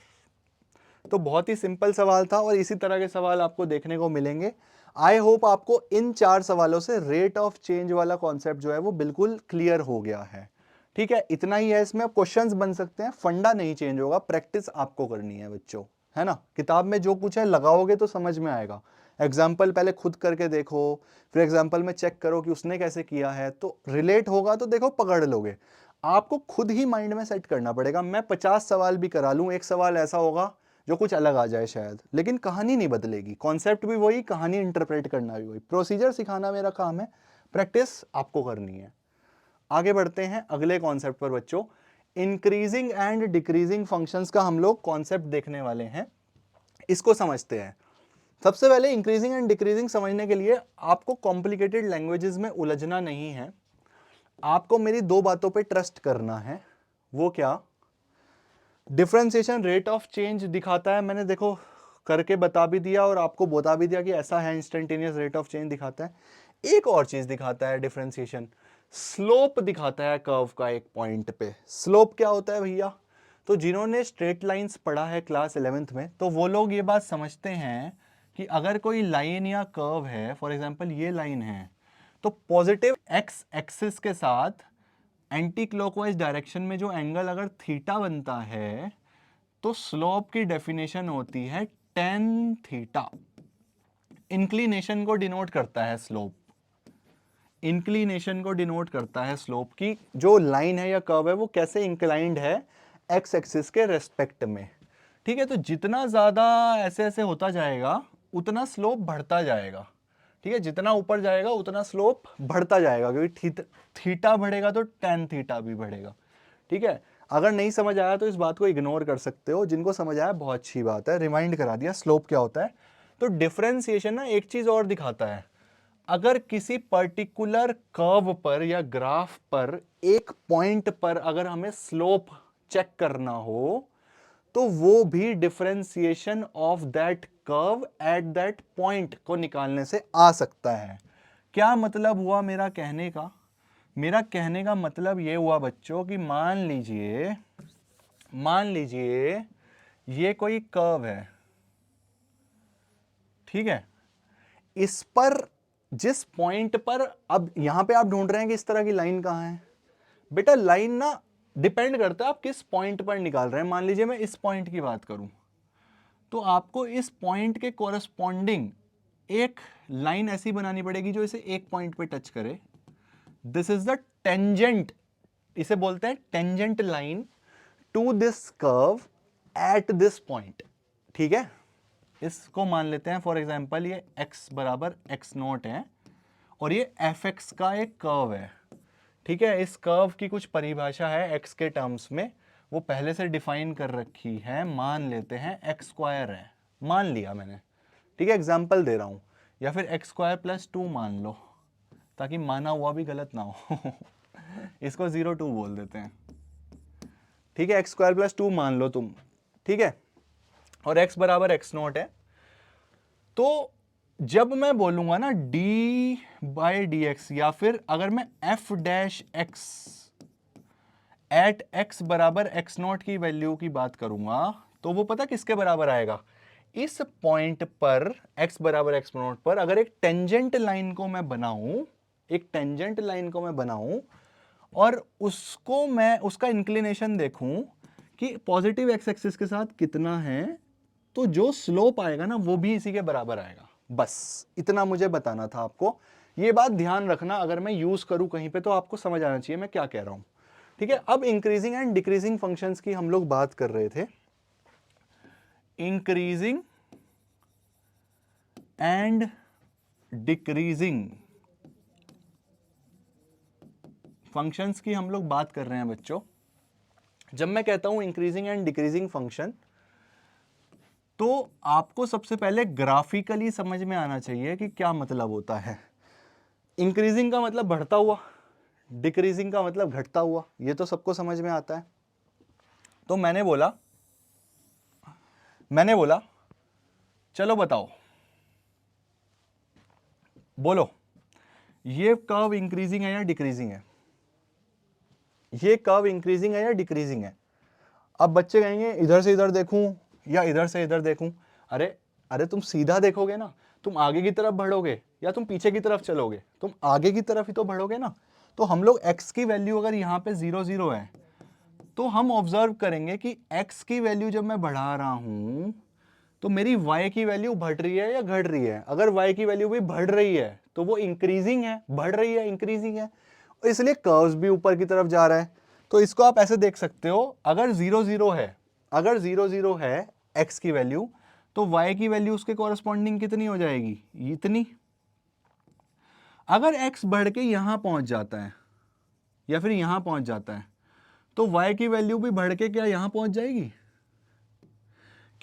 तो बहुत ही सिंपल सवाल था और इसी तरह के सवाल आपको देखने को मिलेंगे। आई होप आपको इन 4 सवालों से रेट ऑफ चेंज वाला कॉन्सेप्ट जो है वो बिल्कुल क्लियर हो गया है। ठीक है, इतना ही है इसमें। क्वेश्चंस बन सकते हैं, फंडा नहीं चेंज होगा, प्रैक्टिस आपको करनी है बच्चों, है ना। किताब में जो कुछ है लगाओगे तो समझ में आएगा। एग्जाम्पल पहले खुद करके देखो, फिर एग्जाम्पल में चेक करो कि उसने कैसे किया है, तो रिलेट होगा तो देखो पकड़ लोगे। आपको खुद ही माइंड में सेट करना पड़ेगा। मैं 50 सवाल भी करा लूं, एक सवाल ऐसा होगा जो कुछ अलग आ जाए शायद, लेकिन कहानी नहीं बदलेगी। कॉन्सेप्ट भी वही, कहानी इंटरप्रेट करना भी वही, प्रोसीजर सिखाना मेरा काम है, प्रैक्टिस आपको करनी है। आगे बढ़ते हैं अगले कॉन्सेप्ट पर बच्चों। इंक्रीजिंग एंड डिक्रीजिंग फंक्शंस का हम लोग कॉन्सेप्ट देखने वाले हैं, इसको समझते हैं। सबसे पहले इंक्रीजिंग एंड डिक्रीजिंग समझने के लिए आपको कॉम्प्लिकेटेड लैंग्वेजेस में उलझना नहीं है। आपको मेरी 2 बातों पे ट्रस्ट करना है। वो क्या, डिफरेंशिएशन रेट ऑफ चेंज दिखाता है, मैंने देखो करके बता भी दिया और आपको बता भी दिया कि ऐसा है, इंस्टेंटेनियस रेट ऑफ चेंज दिखाता है। एक और चीज दिखाता है डिफरेंशिएशन, स्लोप दिखाता है कर्व का एक पॉइंट पे। स्लोप क्या होता है भैया, तो जिन्होंने स्ट्रेट लाइंस पढ़ा है क्लास 11th में तो वो लोग ये बात समझते हैं कि अगर कोई लाइन या कर्व है, फॉर एग्जांपल ये लाइन है, तो पॉजिटिव एक्स एक्सिस के साथ एंटी क्लॉकवाइज डायरेक्शन में जो एंगल अगर थीटा बनता है तो स्लोप की डेफिनेशन होती है tan थीटा। इंक्लिनेशन को डिनोट करता है स्लोप, इंक्लिनेशन को डिनोट करता है स्लोप की जो लाइन है या कर्व है वो कैसे इंक्लाइंड है एक्स एक्सिस के रेस्पेक्ट में। ठीक है, तो जितना ज्यादा ऐसे ऐसे होता जाएगा उतना स्लोप बढ़ता जाएगा। ठीक है, जितना ऊपर जाएगा उतना स्लोप बढ़ता जाएगा, क्योंकि थीटा बढ़ेगा तो टेन थीटा भी बढ़ेगा। ठीक है, अगर नहीं समझ आया तो इस बात को इग्नोर कर सकते हो, जिनको समझ आया बहुत अच्छी बात है, रिमाइंड करा दिया स्लोप क्या होता है। तो डिफरेंशिएशन ना एक चीज और दिखाता है, अगर किसी पर्टिकुलर कर्व पर या ग्राफ पर एक पॉइंट पर अगर हमें स्लोप चेक करना हो तो वो भी differentiation of that curve at that point को निकालने से आ सकता है। क्या मतलब हुआ मेरा कहने का? मेरा कहने का मतलब ये हुआ बच्चों कि मान लीजिए ये कोई कर्व है, ठीक है, इस पर जिस पॉइंट पर, अब यहां पे आप ढूंढ रहे हैं कि इस तरह की लाइन कहां है। बेटा लाइन ना डिपेंड करता है आप किस पॉइंट पर निकाल रहे हैं। मान लीजिए मैं इस पॉइंट की बात करूं तो आपको इस पॉइंट के कोरस्पॉन्डिंग एक लाइन ऐसी बनानी पड़ेगी जो इसे एक पॉइंट पे टच करे। दिस इज द टेंजेंट, इसे बोलते हैं tangent line to this curve at this point. ठीक है, इसको मान लेते हैं फॉर एग्जांपल ये x बराबर x नोट है और ये fx का एक कर्व है। ठीक है, इस कर्व की कुछ परिभाषा है x के टर्म्स में, वो पहले से डिफाइन कर रखी है। मान लेते हैं x स्क्वायर है, मान लिया मैंने, ठीक है, एग्जाम्पल दे रहा हूं, या फिर x स्क्वायर प्लस 2 मान लो, ताकि माना हुआ भी गलत ना हो इसको 0 2 बोल देते हैं। ठीक है, x स्क्वायर प्लस 2 मान लो तुम, ठीक है, और x बराबर x नोट है। तो जब मैं बोलूंगा ना d बाई डी एक्स, या फिर अगर मैं f dash x at x बराबर x नोट की वैल्यू की बात करूंगा तो वो पता किसके बराबर आएगा? इस पॉइंट पर x बराबर x नोट पर अगर एक टेंजेंट लाइन को मैं बनाऊं, एक टेंजेंट लाइन को मैं बनाऊं और उसको मैं उसका इंक्लिनेशन देखूं कि पॉजिटिव x एक्सिस के साथ कितना है, तो जो स्लोप आएगा ना वो भी इसी के बराबर आएगा। बस इतना मुझे बताना था आपको, ये बात ध्यान रखना, अगर मैं यूज करूं कहीं पे तो आपको समझ आना चाहिए मैं क्या कह रहा हूं। ठीक है, अब इंक्रीजिंग एंड डिक्रीजिंग फंक्शंस की हम लोग बात कर रहे थे। इंक्रीजिंग एंड डिक्रीजिंग फंक्शंस की हम लोग बात कर रहे हैं बच्चों। जब मैं कहता हूं इंक्रीजिंग एंड डिक्रीजिंग फंक्शन, तो आपको सबसे पहले ग्राफिकली समझ में आना चाहिए कि क्या मतलब होता है। इंक्रीजिंग का मतलब बढ़ता हुआ, डिक्रीजिंग का मतलब घटता हुआ, ये तो सबको समझ में आता है। तो मैंने बोला चलो बताओ, बोलो ये कर्व इंक्रीजिंग है या डिक्रीजिंग है? ये कर्व इंक्रीजिंग है या डिक्रीजिंग है? अब बच्चे कहेंगे इधर से इधर देखूं या इधर से इधर देखूं। अरे अरे तुम सीधा देखोगे ना, तुम आगे की तरफ बढ़ोगे या तुम पीछे की तरफ चलोगे? तुम आगे की तरफ ही तो बढ़ोगे ना। तो हम लोग x की वैल्यू अगर यहाँ पे 0 0 है तो हम ऑब्जर्व करेंगे कि x की वैल्यू जब मैं बढ़ा रहा हूं तो मेरी y की वैल्यू बढ़ रही है या घट रही है? अगर y की वैल्यू भी बढ़ रही है तो वो इंक्रीजिंग है, बढ़ रही है इंक्रीजिंग है, इसलिए कर्व्स भी ऊपर की तरफ जा रहा है। तो इसको आप ऐसे देख सकते हो, अगर 0 0 है, अगर 0 0 है x की वैल्यू, तो y की वैल्यू उसके कॉरेस्पॉन्डिंग कितनी हो जाएगी? इतनी। अगर x बढ़ के यहां पहुंच जाता है या फिर यहां पहुंच जाता है तो y की वैल्यू भी बढ़ के क्या यहां पहुंच जाएगी?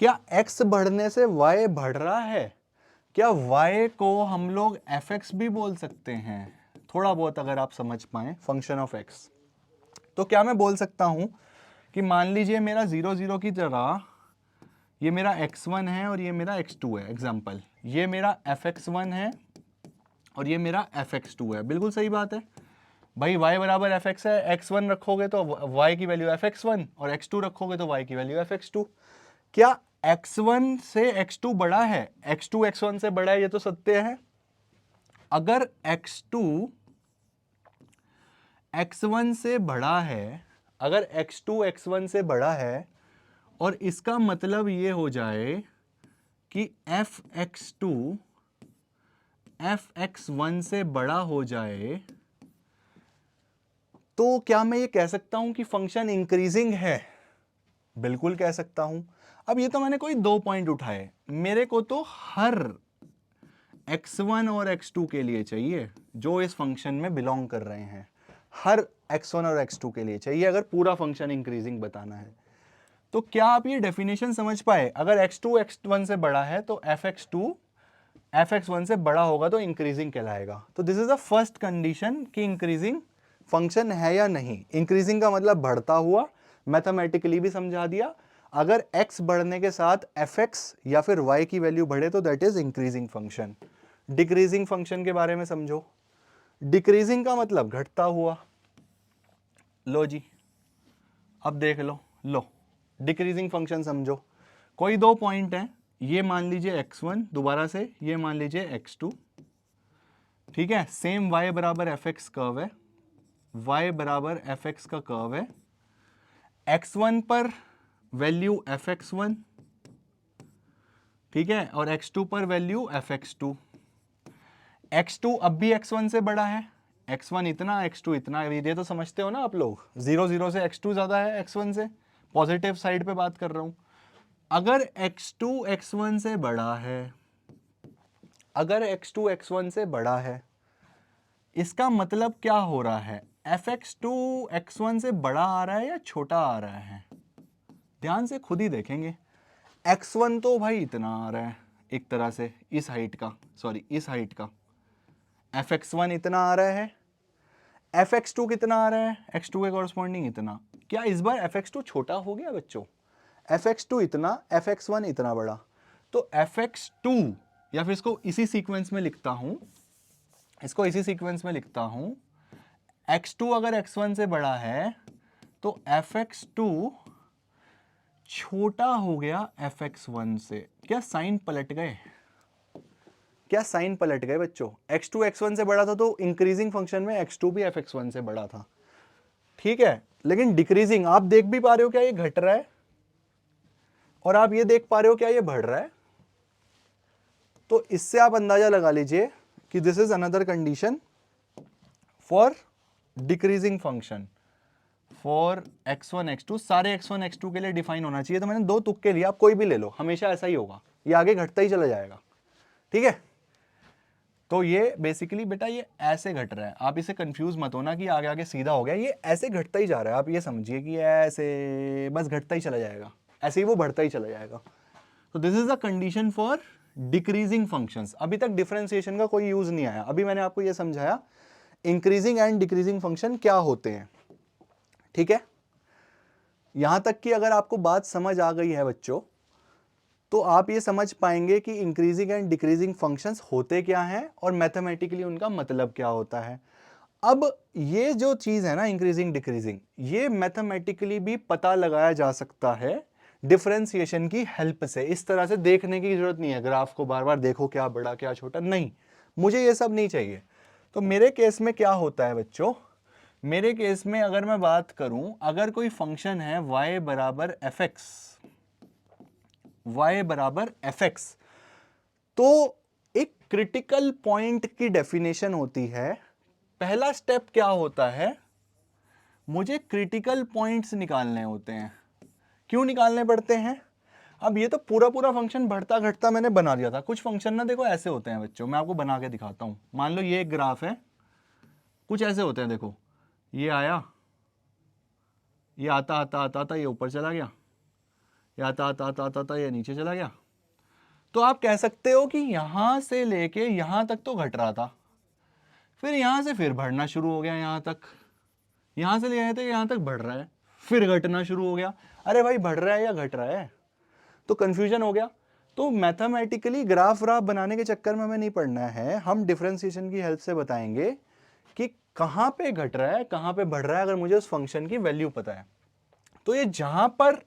क्या x बढ़ने से y बढ़ रहा है? क्या y को हम लोग fx भी बोल सकते हैं? थोड़ा बहुत अगर आप समझ पाए फंक्शन ऑफ x, तो क्या मैं बोल सकता हूं कि मान लीजिए मेरा 0 0 की तरह ये मेरा x1 है और ये मेरा x2 है, एग्जाम्पल ये मेरा fx1 है और ये मेरा fx2 है। बिल्कुल सही बात है भाई, y बराबर fx है, x1 रखोगे तो y की वैल्यू fx1 और x2 रखोगे तो y की वैल्यू fx2। क्या x1 से x2 बड़ा है? x2 x1 से बड़ा है, ये तो सत्य है। अगर x2 x1 से बड़ा है, अगर x2 x1 से बड़ा है और इसका मतलब ये हो जाए कि fx2 fx1 से बड़ा हो जाए, तो क्या मैं ये कह सकता हूं कि फंक्शन इंक्रीजिंग है? बिल्कुल कह सकता हूं। अब ये तो मैंने कोई 2 पॉइंट उठाए, मेरे को तो हर x1 और x2 के लिए चाहिए जो इस फंक्शन में बिलोंग कर रहे हैं, हर x1 और x2 के लिए चाहिए अगर पूरा फंक्शन इंक्रीजिंग बताना है। तो क्या आप ये डेफिनेशन समझ पाए? अगर x2 x1 से बड़ा है तो fx2 fx1 से बड़ा होगा तो इंक्रीजिंग कहलाएगा। तो this is the first condition कि इंक्रीजिंग फंक्शन है या नहीं। इंक्रीजिंग का मतलब बढ़ता हुआ, मैथमेटिकली भी समझा दिया। अगर x बढ़ने के साथ fx या फिर y की वैल्यू बढ़े तो that is increasing function. Decreasing function के बारे में समझो। डिक्रीजिंग का मतलब घटता हुआ। लो जी, अब देख लो डिक्रीजिंग फंक्शन समझो। कोई दो पॉइंट हैं, ये मान लीजिए x1, दोबारा से ये मान लीजिए x2, ठीक है। सेम y बराबर fx कर्व है, y बराबर fx का कर्व है। x1 पर वैल्यू fx1, ठीक है, और x2 पर वैल्यू fx2। x2 अब भी x1 से बड़ा है, x1 इतना x2 इतना, ये तो समझते हो ना आप लोग। 0 0 से x2 ज्यादा है x1 से, पॉजिटिव साइड पे बात कर रहा हूं। अगर x2 x1 से बड़ा है, अगर x2 x1 से बड़ा है, इसका मतलब क्या हो रहा है? fx2 x1 से बड़ा आ रहा है या छोटा आ रहा है? ध्यान से खुद ही देखेंगे। x1 तो भाई इतना आ रहा है, एक तरह से इस हाइट का, सॉरी इस हाइट का। fx1 इतना आ रहा है, fx2 कितना आ रहा है? x2 के कॉरस्पॉन्डिंग इतना। क्या इस बार fx2 छोटा हो गया बच्चों? fx2 इतना, fx1 इतना बड़ा। तो fx2, या फिर इसको इसी सीक्वेंस में लिखता हूं, इसको इसी सीक्वेंस में लिखता हूं। x2 अगर x1 से बड़ा है तो fx2 छोटा हो गया fx1 से। क्या साइन पलट गए? क्या साइन पलट गए बच्चों? x2 x1 से बड़ा था तो इंक्रीजिंग फंक्शन में x2 भी fx1 से बड़ा था, ठीक है। लेकिन डिक्रीजिंग आप देख भी पा रहे हो क्या ये घट रहा है, और आप ये देख पा रहे हो क्या ये बढ़ रहा है। तो इससे आप अंदाजा लगा लीजिए कि this is another condition for decreasing function for x1 x2। सारे x1 x2 के लिए डिफाइन होना चाहिए। तो मैंने दो तुक्के लिए, आप कोई भी ले लो, हमेशा ऐसा ही होगा, ये आगे घटता ही चला जाएगा, ठीक है। तो ये बेसिकली बेटा ये ऐसे घट रहा है, आप इसे कंफ्यूज मत होना कि आगे आगे सीधा हो गया, ये ऐसे घटता ही जा रहा है। आप ये समझिए कि ऐसे बस घटता ही चला जाएगा, ऐसे ही वो बढ़ता ही चला जाएगा। तो this is the condition for decreasing functions. अभी तक डिफरेंशिएशन का कोई यूज नहीं आया, अभी मैंने आपको ये समझाया इंक्रीजिंग एंड डिक्रीजिंग फंक्शन क्या होते हैं, ठीक है। यहां तक कि अगर आपको बात समझ आ गई है बच्चों, तो आप ये समझ पाएंगे कि इंक्रीजिंग एंड डिक्रीजिंग फंक्शंस होते क्या हैं और मैथमेटिकली उनका मतलब क्या होता है। अब ये जो चीज है ना इंक्रीजिंग डिक्रीजिंग, ये मैथमेटिकली भी पता लगाया जा सकता है डिफरेंशिएशन की हेल्प से। इस तरह से देखने की जरूरत नहीं है, ग्राफ को बार बार देखो क्या बड़ा क्या छोटा, नहीं, मुझे ये सब नहीं चाहिए। तो मेरे केस में क्या होता है बच्चों, मेरे केस में अगर मैं बात करूं, अगर कोई फंक्शन है y बराबर fx, y बराबर fx, तो एक क्रिटिकल पॉइंट की डेफिनेशन होती है। पहला स्टेप क्या होता है, मुझे क्रिटिकल पॉइंट्स निकालने होते हैं। क्यों निकालने पड़ते हैं? अब ये तो पूरा पूरा फंक्शन बढ़ता घटता मैंने बना दिया था। कुछ फंक्शन ना देखो ऐसे होते हैं बच्चों, मैं आपको बना के दिखाता हूं। मान लो ये एक ग्राफ है, कुछ ऐसे होते हैं, देखो ये आया, ये आता आता आता आता ये ऊपर चला गया, ये आता आता आता आता आता ये नीचे चला गया। तो आप कह सकते हो कि यहां से लेके यहां तक तो घट रहा था, फिर यहां से फिर बढ़ना शुरू हो गया, यहां तक, यहां से ले आए थे यहां तक बढ़ रहा है, फिर घटना शुरू हो गया। अरे भाई बढ़ रहा है या घट रहा है? तो कंफ्यूजन हो गया। तो मैथमेटिकली ग्राफ व्राफ बनाने के चक्कर में हमें नहीं पड़ना है, हम डिफरेंशिएशन की हेल्प से बताएंगे कि कहां पे घट रहा है कहां पे बढ़ रहा है, अगर मुझे उस फंक्शन की वैल्यू पता है। तो ये जहां पर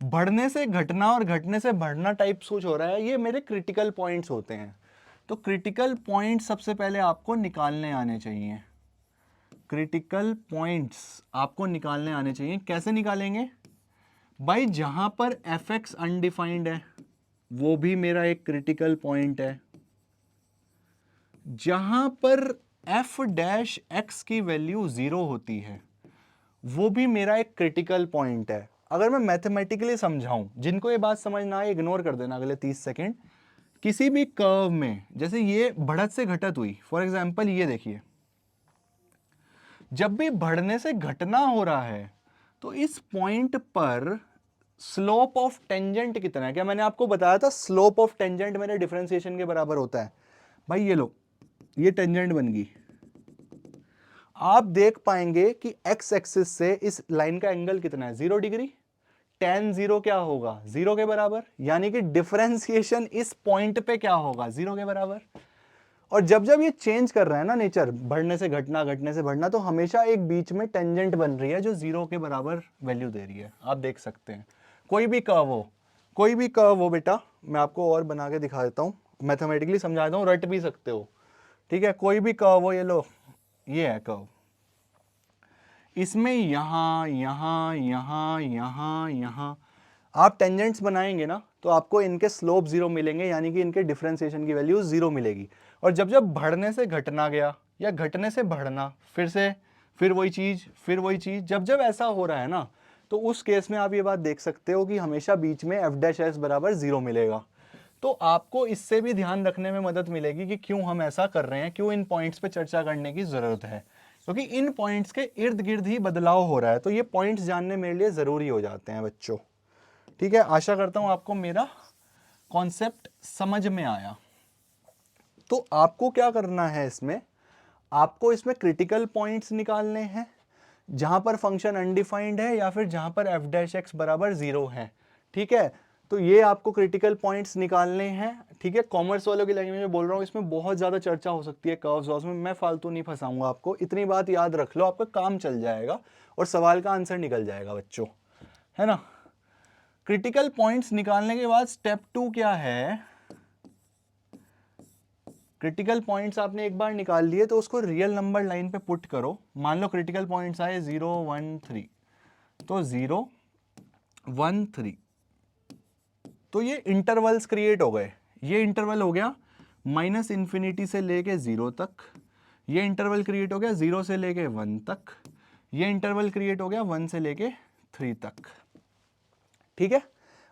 बढ़ने से घटना और घटने से बढ़ना टाइप कुछ हो रहा है, ये मेरे क्रिटिकल पॉइंट्स होते हैं। तो क्रिटिकल पॉइंट सबसे पहले आपको निकालने आने चाहिए। क्रिटिकल पॉइंट्स आपको निकालने आने चाहिए। कैसे निकालेंगे भाई? जहां पर fx अनडिफाइंड है वो भी मेरा एक क्रिटिकल पॉइंट है, जहां पर f डैश x की वैल्यू 0 होती है वो भी मेरा एक क्रिटिकल पॉइंट है। अगर मैं मैथमेटिकली समझाऊं, जिनको ये बात समझ ना आए इग्नोर कर देना अगले 30 सेकेंड। किसी भी कर्व में जैसे ये बढ़त से घटत हुई, फॉर एग्जांपल ये देखिए, जब भी बढ़ने से घटना हो रहा है तो इस पॉइंट पर स्लोप ऑफ टेंजेंट कितना है? क्या मैंने आपको बताया था स्लोप ऑफ टेंजेंट मेरे डिफरेंशिएशन के बराबर होता है? भाई ये लो, ये टेंजेंट बन गई, आप देख पाएंगे कि एक्स एक्सिस से इस लाइन का एंगल कितना है? 0 डिग्री। tan 0 क्या होगा? 0 के बराबर, यानी कि डिफरेंशिएशन इस पॉइंट पे क्या होगा? 0 के बराबर। और जब जब ये चेंज कर रहा है ना नेचर, बढ़ने से घटना, घटने से बढ़ना, तो हमेशा एक बीच में टेंजेंट बन रही है जो 0 के बराबर वैल्यू दे रही है। आप देख सकते हैं कोई भी कर्व हो, कोई भी कर्व हो बेटा, मैं आपको और बना के दिखा देता हूँ, मैथमेटिकली समझा देता हूँ, रट भी सकते हो, ठीक है? कोई भी कर्व हो, ये लो, ये है कर्व, इसमें यहां यहां यहां यहां यहां आप टेंजेंट्स बनाएंगे ना, तो आपको इनके स्लोप 0 मिलेंगे, यानी कि इनके डिफरेंशिएशन की वैल्यू 0 मिलेगी। और जब जब बढ़ने से घटना गया या घटने से बढ़ना, फिर वही चीज, जब जब ऐसा हो रहा है ना, तो उस केस में आप ये बात देख सकते हो कि हमेशा बीच में एफ डैश एस बराबर 0 मिलेगा। तो आपको इससे भी ध्यान रखने में मदद मिलेगी कि क्यों हम ऐसा कर रहे हैं, क्यों इन पॉइंट्स पे चर्चा करने की जरूरत है, क्योंकि इन पॉइंट्स के इर्द गिर्द ही बदलाव हो रहा है। तो ये पॉइंट्स जानने मेरे लिए जरूरी हो जाते हैं बच्चों, ठीक है? आशा करता हूं आपको मेरा कॉन्सेप्ट समझ में आया। तो आपको क्या करना है इसमें, आपको इसमें क्रिटिकल पॉइंट्स निकालने हैं जहां पर फंक्शन अनडिफाइंड है या फिर जहां पर एफ डैश एक्स बराबर 0 है, ठीक है? तो ये आपको क्रिटिकल पॉइंट्स निकालने हैं, ठीक है? कॉमर्स वालों की लैंग्वेज में बोल रहा हूँ, इसमें बहुत ज्यादा चर्चा हो सकती है कर्व्स वर्व्स में, मैं फालतू नहीं फंसाऊंगा आपको, इतनी बात याद रख लो, आपका काम चल जाएगा और सवाल का आंसर निकल जाएगा बच्चों, है ना? क्रिटिकल पॉइंट्स निकालने के बाद स्टेप 2 क्या है? क्रिटिकल पॉइंट्स आपने एक बार निकाल लिए तो उसको रियल नंबर लाइन पे पुट करो। मान लो क्रिटिकल पॉइंट्स आए 0 1 3, तो 0 1 3, तो ये इंटरवल्स क्रिएट हो गए। ये इंटरवल हो गया माइनस इन्फिनिटी से लेके 0 तक, ये इंटरवल क्रिएट हो गया 0 से लेके 1 तक, ये इंटरवल क्रिएट हो गया 1 से लेके 3 तक, ठीक है?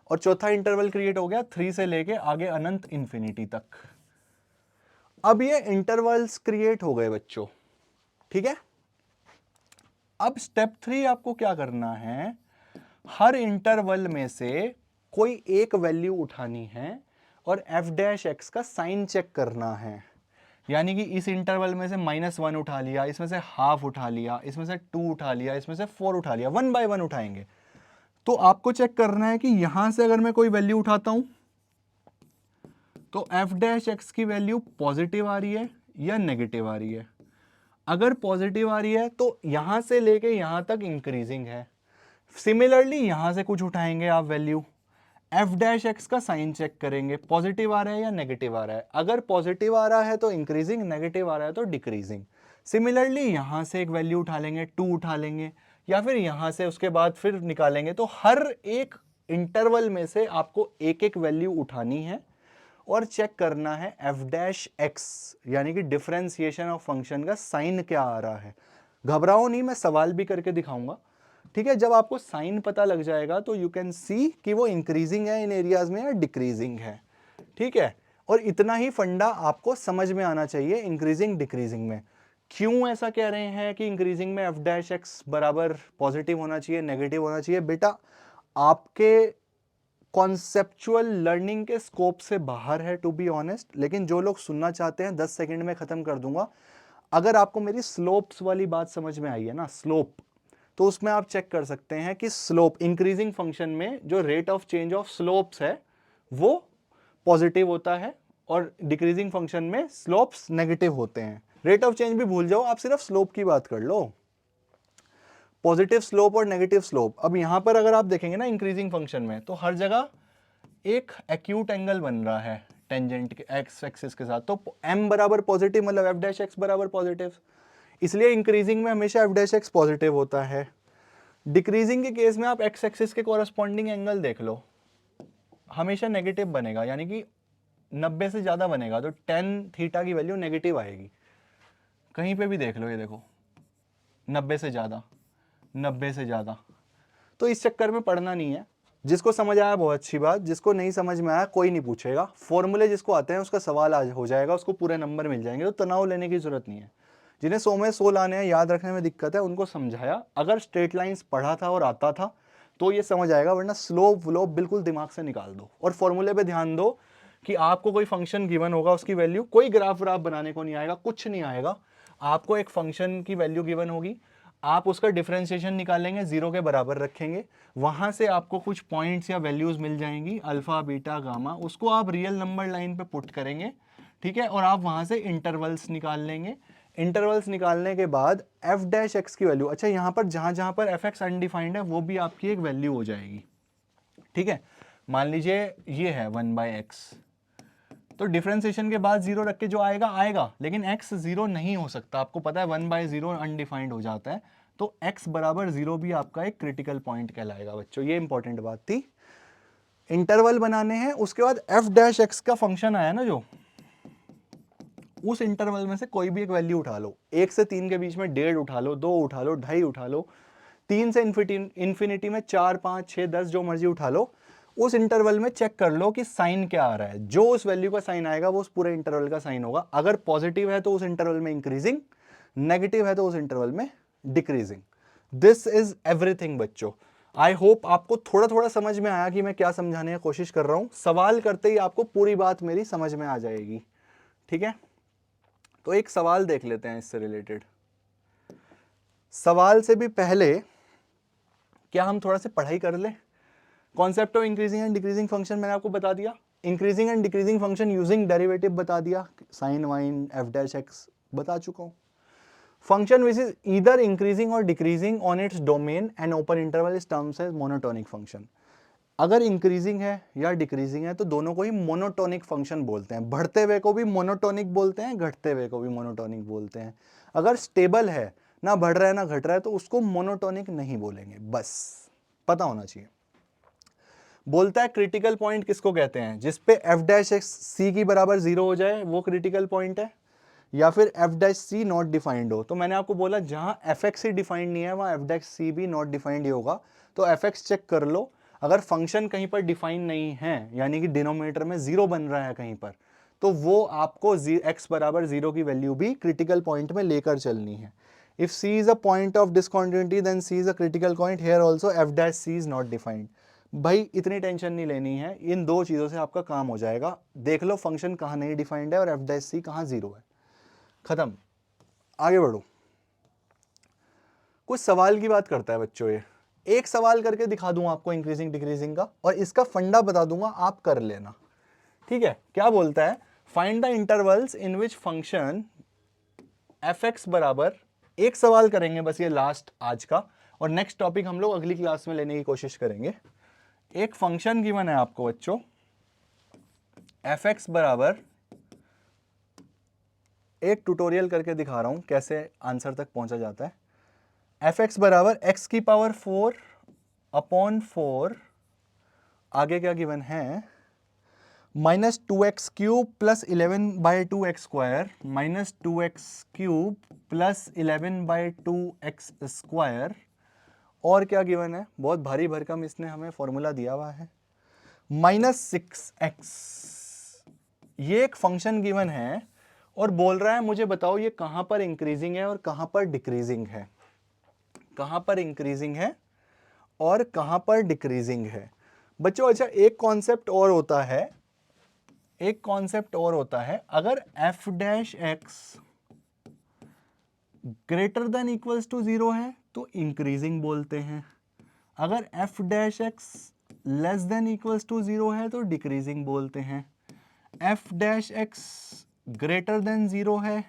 और चौथा इंटरवल क्रिएट हो गया 3 से लेके आगे अनंत इन्फिनिटी तक। अब ये इंटरवल्स क्रिएट हो गए बच्चों, ठीक है? अब स्टेप 3 आपको क्या करना है, हर इंटरवल में से कोई एक वैल्यू उठानी है और एफ डैश एक्स का साइन चेक करना है। यानी कि इस इंटरवल में से -1 उठा लिया, इसमें से हाफ उठा लिया, इसमें से 2 उठा लिया, इसमें से 4 उठा लिया, 1 बाय 1 उठाएंगे। तो आपको चेक करना है कि यहां से अगर मैं कोई वैल्यू उठाता हूं तो एफ डैश एक्स की वैल्यू पॉजिटिव आ रही है या नेगेटिव आ रही है। अगर पॉजिटिव आ रही है तो यहां से लेके यहां तक इंक्रीजिंग है। सिमिलरली यहां से कुछ उठाएंगे आप वैल्यू, एफ डैश एक्स का साइन चेक करेंगे, पॉजिटिव आ रहा है या नेगेटिव आ रहा है। अगर पॉजिटिव आ रहा है तो इंक्रीजिंग, नेगेटिव आ रहा है तो डिक्रीजिंग। सिमिलरली यहां से एक वैल्यू उठा लेंगे, 2 उठा लेंगे, या फिर यहां से उसके बाद फिर निकालेंगे। तो हर एक इंटरवल में से आपको एक एक वैल्यू उठानी है और चेक करना है एफ डैश एक्स, यानी कि डिफरेंशिएशन ऑफ फंक्शन का साइन क्या आ रहा है। घबराओ नहीं, मैं सवाल भी करके दिखाऊंगा, ठीक है? जब आपको साइन पता लग जाएगा तो यू कैन सी कि वो इंक्रीजिंग है इन एरियाज में या डिक्रीजिंग है, ठीक है? और इतना ही फंडा आपको समझ में आना चाहिए इंक्रीजिंग डिक्रीजिंग में। क्यों ऐसा कह रहे हैं कि इंक्रीजिंग में एफ डैश एक्स बराबर पॉजिटिव होना चाहिए, नेगेटिव होना चाहिए? बेटा आपके कॉन्सेप्चुअल लर्निंग के स्कोप से बाहर है टू बी ऑनेस्ट, लेकिन जो लोग सुनना चाहते हैं 10 सेकंड में खत्म कर दूंगा। अगर आपको मेरी स्लोप्स वाली बात समझ में आई है ना, स्लोप, तो उसमें आप चेक कर सकते हैं कि स्लोप इंक्रीजिंग फंक्शन में जो rate of change of slopes है वो पॉजिटिव होता है और डिक्रीजिंग फंक्शन में स्लोप्स नेगेटिव होते हैं। रेट ऑफ चेंज भी भूल जाओ, आप सिर्फ स्लोप की बात कर लो, पॉजिटिव स्लोप और नेगेटिव स्लोप। अब यहां पर अगर आप देखेंगे ना इंक्रीजिंग फंक्शन में, तो हर जगह एक एक्यूट एंगल बन रहा है टेंजेंट के एक्स एक्सिस के साथ। तो m बराबर पॉजिटिव मतलब एफ डैश एक्स बराबर पॉजिटिव, इसलिए इंक्रीजिंग में हमेशा एफ डैश एक्स पॉजिटिव होता है। डिक्रीजिंग के केस में आप एक्स एक्सिस के कॉरस्पॉन्डिंग एंगल देख लो, हमेशा नेगेटिव बनेगा, यानी कि 90 से ज्यादा बनेगा, तो टेन थीटा की वैल्यू नेगेटिव आएगी। कहीं पे भी देख लो, ये देखो 90 से ज्यादा, 90 से ज्यादा। तो इस चक्कर में पढ़ना नहीं है, जिसको समझ आया बहुत अच्छी बात, जिसको नहीं समझ में आया कोई नहीं पूछेगा। फॉर्मूले जिसको आते हैं उसका सवाल आज हो जाएगा, उसको पूरे नंबर मिल जाएंगे, तो तनाव लेने की जरूरत नहीं है। जिन्हें 100 में 100 लाने हैं, याद रखने में दिक्कत है, उनको समझाया। अगर स्ट्रेट लाइंस पढ़ा था और आता था तो ये समझ आएगा, वरना स्लोप व्लोप बिल्कुल दिमाग से निकाल दो। और फॉर्मूले पे ध्यान दो कि आपको कोई फंक्शन गिवन होगा, उसकी वैल्यू, कोई ग्राफ व्राफ बनाने को नहीं आएगा, कुछ नहीं आएगा। आपको एक फंक्शन की वैल्यू गिवन होगी, आप उसका डिफरेंशिएशन निकालेंगे, 0 के बराबर रखेंगे, वहां से आपको कुछ पॉइंट्स या वैल्यूज मिल जाएंगी, अल्फा बीटा गामा, उसको आप रियल नंबर लाइन पे पुट करेंगे, ठीक है, और आप वहां से इंटरवल्स निकाल लेंगे। इंटरवल्स निकालने के बाद एफ डैश एक्स की वैल्यू, अच्छा यहां पर जहां पर एफ एक्स अनडिफाइंड है वो भी आपकी एक वैल्यू हो जाएगी, ठीक है। मान लीजिए ये है 1/x, तो डिफरेंशिएशन के बाद 0 रख के जो आएगा आएगा, लेकिन x 0 नहीं हो सकता, आपको पता है 1/0 अनडिफाइंड हो जाता है, तो x बराबर 0 भी आपका एक क्रिटिकल पॉइंट कहलाएगा बच्चों। ये इंपॉर्टेंट बात थी। इंटरवल बनाने हैं, उसके बाद एफ डैश एक्स का फंक्शन आया ना जो, उस इंटरवल में से कोई भी एक वैल्यू उठा लो, 1 से 3 के बीच में 1.5 उठा लो, 2 उठा लो, 2.5 उठा लो, 3 से इन्फिनिटी में 4, 5, 6, 10 जो मर्जी उठा लो। उस इंटरवल में चेक कर लो कि साइन क्या आ रहा है, जो उस वैल्यू का साइन आएगा वो उस पूरे इंटरवल का साइन होगा। अगर पॉजिटिव है तो उस इंटरवल में इंक्रीजिंग, नेगेटिव है तो उस इंटरवल में डिक्रीजिंग। दिस इज एवरीथिंग बच्चों। आई होप आपको थोड़ा थोड़ा समझ में आया कि मैं क्या समझाने की कोशिश कर रहा हूं। सवाल करते ही आपको पूरी बात मेरी समझ में आ जाएगी, ठीक है। तो एक सवाल देख लेते हैं इससे रिलेटेड। सवाल से भी पहले क्या हम थोड़ा सा पढ़ाई कर ले। Concept of increasing and decreasing function मैंने आपको बता दिया, increasing and decreasing function using derivative बता दिया, sign wise f dash x बता चुका हूं। Function which is either increasing और decreasing on its domain and open interval is terms as monotonic function. अगर इंक्रीजिंग है या डिक्रीजिंग है तो दोनों को ही मोनोटोनिक फंक्शन बोलते हैं। बढ़ते हुए को भी मोनोटोनिक बोलते हैं, घटते हुए को भी मोनोटोनिक बोलते हैं। अगर स्टेबल है, ना बढ़ रहा है ना घट रहा है, तो उसको मोनोटोनिक नहीं बोलेंगे, बस पता होना चाहिए। बोलता है क्रिटिकल पॉइंट किसको कहते हैं, जिसपे एफ डैश एक्स सी की बराबर 0 हो जाए वो क्रिटिकल पॉइंट है, या फिर F dash C not defined हो। तो मैंने आपको बोला जहां एफ एक्स ही डिफाइंड नहीं है वहां एफ डैश सी भी नॉट डिफाइंड ही होगा। तो एफ एक्स चेक कर लो, अगर फंक्शन कहीं पर डिफाइन नहीं है, यानी कि डिनोमिनेटर में 0 बन रहा है कहीं पर, तो वो आपको एक्स बराबर 0 की वैल्यू भी क्रिटिकल पॉइंट में लेकर चलनी है। If C is a point of discontinuity then C is a critical point, here also F dash C is not defined. भाई इतनी टेंशन नहीं लेनी है, इन दो चीजों से आपका काम हो जाएगा। देख लो फंक्शन कहां नहीं डिफाइंड है और एफ डैश सी कहां 0 है, खत्म। आगे बढ़ो। कुछ सवाल की बात करता है बच्चों ये, एक सवाल करके दिखा दूंगा आपको इंक्रीजिंग डिक्रीजिंग का, और इसका फंडा बता दूंगा, आप कर लेना, ठीक है। क्या बोलता है, find the intervals in which function F x बराबर, एक सवाल करेंगे बस ये लास्ट आज का, और नेक्स्ट टॉपिक हम लोग अगली क्लास में लेने की कोशिश करेंगे। एक फंक्शन गिवन है आपको बच्चों, एफ एक्स बराबर, एक ट्यूटोरियल करके दिखा रहा हूं कैसे आंसर तक पहुंचा जाता है। एफ एक्स बराबर एक्स की पावर 4 अपॉन 4, आगे क्या गिवन है, minus 2x cube plus 11/2x², minus 2x cube plus 11/2x², और क्या गिवन है, बहुत भारी भरकम इसने हमें फॉर्मूला दिया हुआ है, -6x। ये एक फंक्शन गिवन है और बोल रहा है मुझे बताओ ये कहां पर इंक्रीजिंग है और कहां पर डिक्रीजिंग है, कहां पर इंक्रीजिंग है और कहां पर डिक्रीजिंग है बच्चों। अच्छा एक कॉन्सेप्ट और होता है, एक कॉन्सेप्ट और होता है, अगर F dash X greater than equals to 0 है तो इंक्रीजिंग बोलते हैं, अगर F dash X less than equals to 0 है तो डिक्रीजिंग बोलते हैं, F dash X greater than 0 है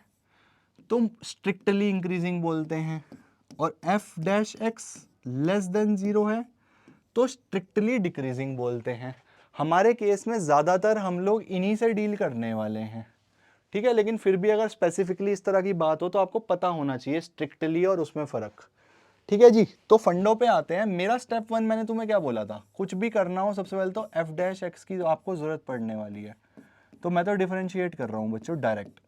तो स्ट्रिक्टली इंक्रीजिंग बोलते हैं, और F dash X less than 0 है तो स्ट्रिक्टली डिक्रीजिंग बोलते हैं। हमारे केस में ज्यादातर हम लोग इन्हीं से डील करने वाले हैं, ठीक है, लेकिन फिर भी अगर स्पेसिफिकली इस तरह की बात हो तो आपको पता होना चाहिए स्ट्रिक्टली और उसमें फर्क, ठीक है जी। तो फंडों पे आते हैं। मेरा स्टेप 1 मैंने तुम्हें क्या बोला था, कुछ भी करना हो सबसे पहले तो एफ डैश एक्स की आपको जरूरत पड़ने वाली है, तो मैं तो डिफरेंशिएट कर रहा हूं बच्चों डायरेक्ट।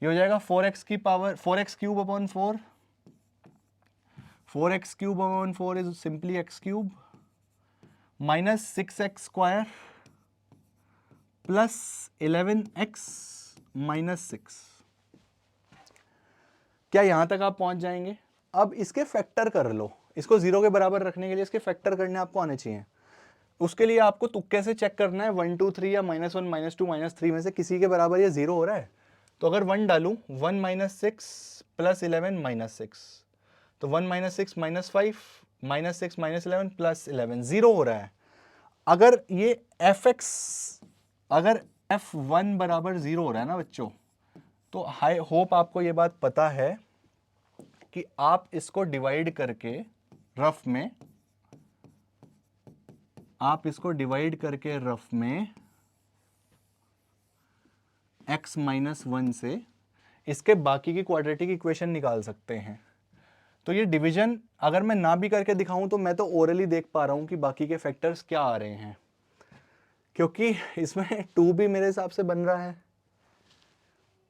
ये हो जाएगा 4x की power 4x cube upon 4, 4x cube upon 4 is simply x cube, -6x² plus 11x -6। क्या यहां तक आप पहुंच जाएंगे? अब इसके फैक्टर कर लो, इसको 0 के बराबर रखने के लिए इसके फैक्टर करने आपको आने चाहिए। उसके लिए आपको तुक्के से चेक करना है 1 2 3 या -1 -2 -3 में से किसी के बराबर ये 0 हो रहा है। तो अगर 1 डालूं 1 -6 प्लस 11 -6, तो 1 -6 -5 -6 -11 प्लस 11 0 हो रहा है। अगर ये अगर f1 बराबर 0 हो रहा है ना बच्चों, तो आई होप आपको ये बात पता है कि आप इसको डिवाइड करके रफ में x -1 से इसके बाकी की क्वाड्रेटिक इक्वेशन निकाल सकते हैं। तो ये डिवीजन अगर मैं ना भी करके दिखाऊं तो मैं तो ओरली देख पा रहा हूं कि बाकी के फैक्टर्स क्या आ रहे हैं, क्योंकि इसमें 2 भी मेरे हिसाब से बन रहा है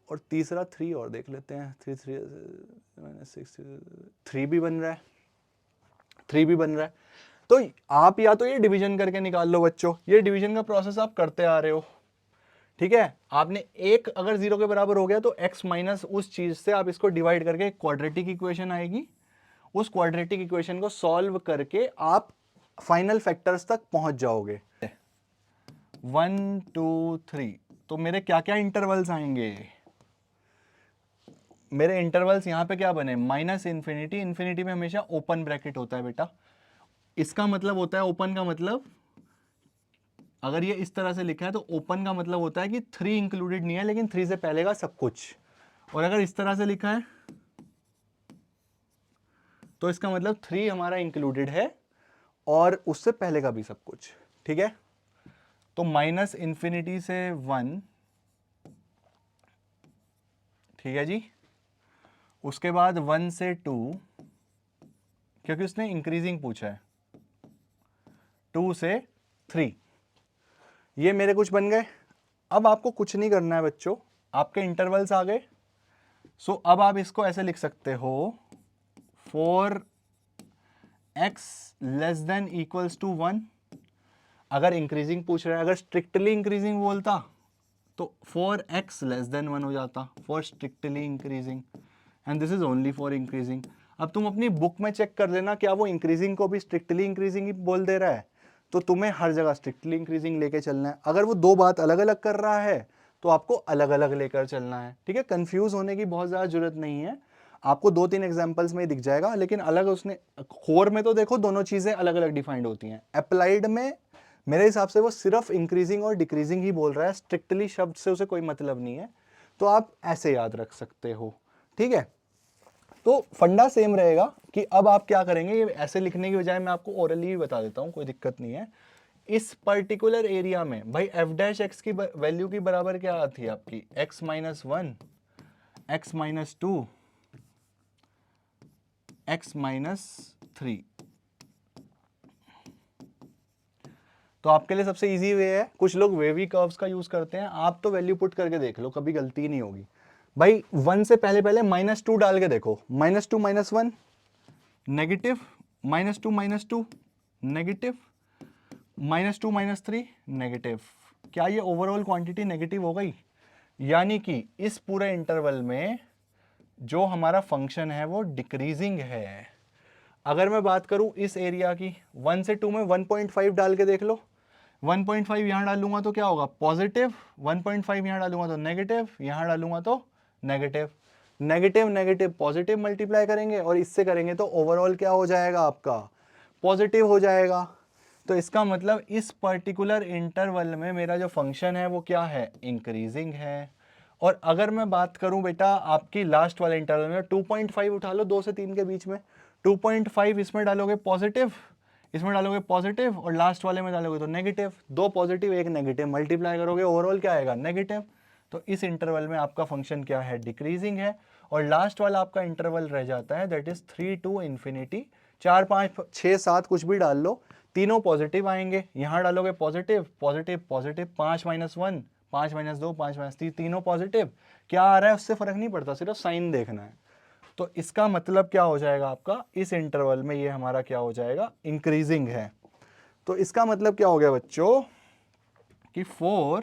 और तीसरा 3 और देख लेते हैं, 3 भी बन रहा है, 3 भी बन रहा है। तो आप या तो ये डिवीजन करके निकाल लो बच्चों, ये डिवीजन का प्रोसेस आप करते आ रहे हो, ठीक है। आपने एक अगर 0 के बराबर हो गया तो x माइनस उस चीज से आप इसको डिवाइड करके एक क्वाड्रेटिक इक्वेशन आएगी, उस क्वाड्रेटिक इक्वेशन को सॉल्व करके आप फाइनल फैक्टर्स तक पहुंच जाओगे। 1 2 3, तो मेरे क्या क्या इंटरवल्स आएंगे? मेरे इंटरवल्स यहां पे क्या बने? -इन्फिनिटी, इन्फिनिटी में हमेशा ओपन ब्रैकेट होता है बेटा। इसका मतलब होता है, ओपन का मतलब, अगर ये इस तरह से लिखा है तो ओपन का मतलब होता है कि 3 इंक्लूडेड नहीं है, लेकिन 3 से पहले का सब कुछ। और अगर इस तरह से लिखा है तो इसका मतलब 3 हमारा इंक्लूडेड है और उससे पहले का भी सब कुछ, ठीक है। तो -इन्फिनिटी से 1, ठीक है जी। उसके बाद 1 से 2, क्योंकि उसने इंक्रीजिंग पूछा है, 2 से 3, ये मेरे कुछ बन गए। अब आपको कुछ नहीं करना है बच्चों, आपके इंटरवल्स आ गए। सो अब आप इसको ऐसे लिख सकते हो, 4x < 1। अगर इंक्रीजिंग पूछ रहा है, अगर स्ट्रिक्टली इंक्रीजिंग बोलता तो 4x < 1 हो जाता, for strictly increasing, and this is only for increasing. अब तुम अपनी बुक में चेक कर लेना, क्या वो इंक्रीजिंग को भी स्ट्रिक्टली इंक्रीजिंग ही बोल दे रहा है? तो तुम्हें हर जगह स्ट्रिक्टली इंक्रीजिंग लेके चलना है। अगर वो दो बात अलग अलग कर रहा है तो आपको अलग अलग लेकर चलना है, ठीक है। कंफ्यूज होने की बहुत ज्यादा जरूरत नहीं है, आपको 2-3 एग्जांपल्स में ही दिख जाएगा। लेकिन अलग उसने कोर में तो देखो दोनों चीजें अलग अलग डिफाइंड होती हैं। अप्लाइड में मेरे हिसाब से वो सिर्फ इंक्रीजिंग और डिक्रीजिंग ही बोल रहा है, स्ट्रिक्टली शब्द से उसे कोई मतलब नहीं है। तो आप ऐसे याद रख सकते हो, ठीक है। तो फंडा सेम रहेगा कि अब आप क्या करेंगे, ये ऐसे लिखने की बजाय मैं आपको ओरली भी बता देता हूं, कोई दिक्कत नहीं है। इस पर्टिकुलर एरिया में भाई f' की वैल्यू की बराबर क्या आती है आपकी? x -1, x -2, x -3। तो आपके लिए सबसे इजी वे है, कुछ लोग वेवी कर्व्स का यूज करते हैं, आप तो वैल्यू पुट करके देख लो, कभी गलती नहीं होगी भाई। 1 से पहले पहले -2 डाल के देखो, -2 -1 नेगेटिव, -2 -2 नेगेटिव, -2 -3 नेगेटिव। क्या ये ओवरऑल क्वांटिटी नेगेटिव हो गई? यानी कि इस पूरे इंटरवल में जो हमारा फंक्शन है वो डिक्रीजिंग है। अगर मैं बात करूं इस एरिया की, 1 से 2 में 1.5 डाल के देख लो, 1.5 यहां डालूंगा तो क्या होगा? पॉजिटिव, 1.5 यहां डालूंगा तो नेगेटिव, यहां डालूंगा तो negative. Negative negative positive multiply करेंगे और इससे करेंगे तो ओवरऑल क्या हो जाएगा आपका? पॉजिटिव हो जाएगा। तो इसका मतलब इस पर्टिकुलर इंटरवल में मेरा जो फंक्शन है वो क्या है? इंक्रीजिंग है। और अगर मैं बात करूं बेटा आपकी लास्ट वाले इंटरवल में, 2.5 उठा लो 2 से 3 के बीच में, 2.5 इसमें डालोगे पॉजिटिव, इसमें डालोगे पॉजिटिव और लास्ट वाले में डालोगे तो नेगेटिव। 2 पॉजिटिव 1 नेगेटिव मल्टीप्लाई करोगे, ओवरऑल क्या आएगा? नेगेटिव। तो इस इंटरवल में आपका फंक्शन क्या है? डिक्रीजिंग है। और लास्ट वाला आपका इंटरवल रह जाता है, दैट इज 3 to इन्फिनिटी। 4 5 6 7 कुछ भी डाल लो, तीनों पॉजिटिव आएंगे। यहां डालोगे पॉजिटिव पॉजिटिव पॉजिटिव, 5 -1 5 -2 5 -3 तीनों पॉजिटिव। क्या आ रहा है उससे फर्क नहीं पड़ता, सिर्फ साइन देखना है। तो इसका मतलब क्या हो जाएगा आपका? इस इंटरवल में ये हमारा क्या हो जाएगा? इंक्रीजिंग है। तो इसका मतलब क्या हो गया बच्चों कि for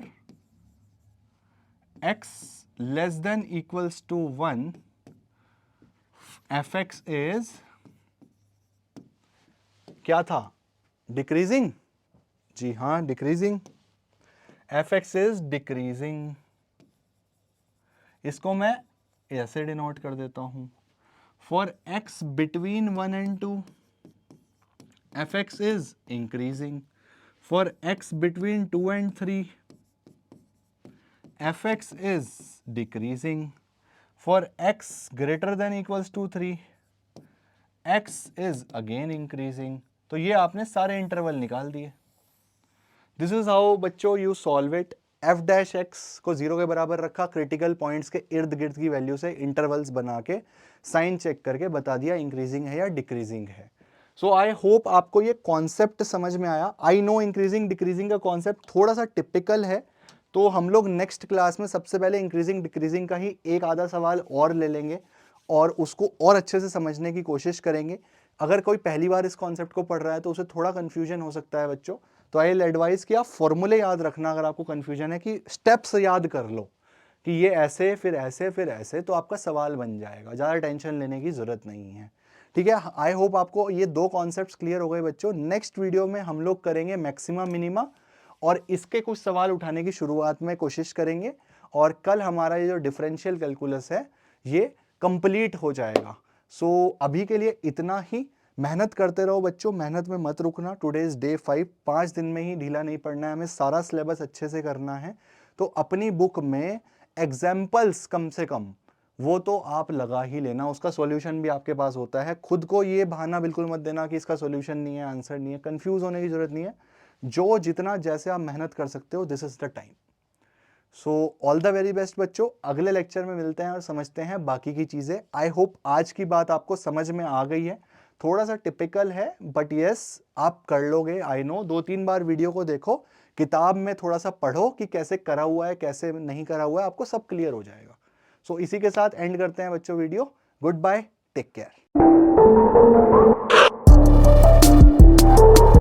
x less than equals to 1 fx is क्या था, डिक्रीजिंग। जी हाँ, डिक्रीजिंग। fx is decreasing. इसको मैं ऐसे डिनोट कर देता हूं, for x between 1 and 2 fx is increasing, for x between 2 and 3 fx is decreasing, for x greater than equals to 3 x is again increasing। तो ये आपने सारे इंटरवल निकाल दिए। दिस इज हाउ बच्चों you solve it. F dash x को 0 के बराबर रखा, क्रिटिकल पॉइंट्स के इर्द गिर्द की वैल्यू से इंटरवल्स बना के साइन चेक करके बता दिया इंक्रीजिंग है या डिक्रीजिंग है। सो आई होप आपको ये कॉन्सेप्ट समझ में आया। आई नो इंक्रीजिंग डिक्रीजिंग का कॉन्सेप्ट थोड़ा सा टिपिकल है, तो हम लोग नेक्स्ट क्लास में सबसे पहले इंक्रीजिंग डिक्रीजिंग का ही एक आधा सवाल और ले लेंगे और उसको और अच्छे से समझने की कोशिश करेंगे। अगर कोई पहली बार इस कॉन्सेप्ट को पढ़ रहा है तो उसे थोड़ा कंफ्यूजन हो सकता है बच्चों, तो आई विल एडवाइस कि आप फॉर्मूले याद रखना। अगर आपको कंफ्यूजन है कि स्टेप्स याद कर लो कि ये ऐसे फिर ऐसे फिर ऐसे, तो आपका सवाल बन जाएगा, ज़्यादा टेंशन लेने की ज़रूरत नहीं है। ठीक है, आई होप आपको ये दो कॉन्सेप्ट्स क्लियर हो गए बच्चों। नेक्स्ट वीडियो में हम लोग करेंगे मैक्सिमा मिनिमा और इसके कुछ सवाल उठाने की शुरुआत में कोशिश करेंगे, और कल हमारा ये जो डिफरेंशियल कैलकुलस है ये कंप्लीट हो जाएगा। सो अभी के लिए इतना ही। मेहनत करते रहो बच्चों, मेहनत में मत रुकना। टुडे इज डे 5, 5 दिन में ही ढीला नहीं पड़ना है, हमें सारा सिलेबस अच्छे से करना है। तो अपनी बुक में एग्जाम्पल्स कम से कम वो तो आप लगा ही लेना, उसका सॉल्यूशन भी आपके पास होता है। खुद को ये बहाना बिल्कुल मत देना कि इसका सॉल्यूशन नहीं है, आंसर नहीं है, कंफ्यूज होने की जरूरत नहीं है। जो जितना जैसे आप मेहनत कर सकते हो, this is the time. So all the very best बच्चों, अगले लेक्चर में मिलते हैं और समझते हैं बाकी की चीजें। आई होप आज की बात आपको समझ में आ गई है। थोड़ा सा टिपिकल है बट यस आप कर लोगे, आई नो। 2-3 बार वीडियो को देखो, किताब में थोड़ा सा पढ़ो कि कैसे करा हुआ है कैसे नहीं करा हुआ है, आपको सब क्लियर हो जाएगा। सो इसी के साथ एंड करते हैं बच्चों video. Good bye, take care.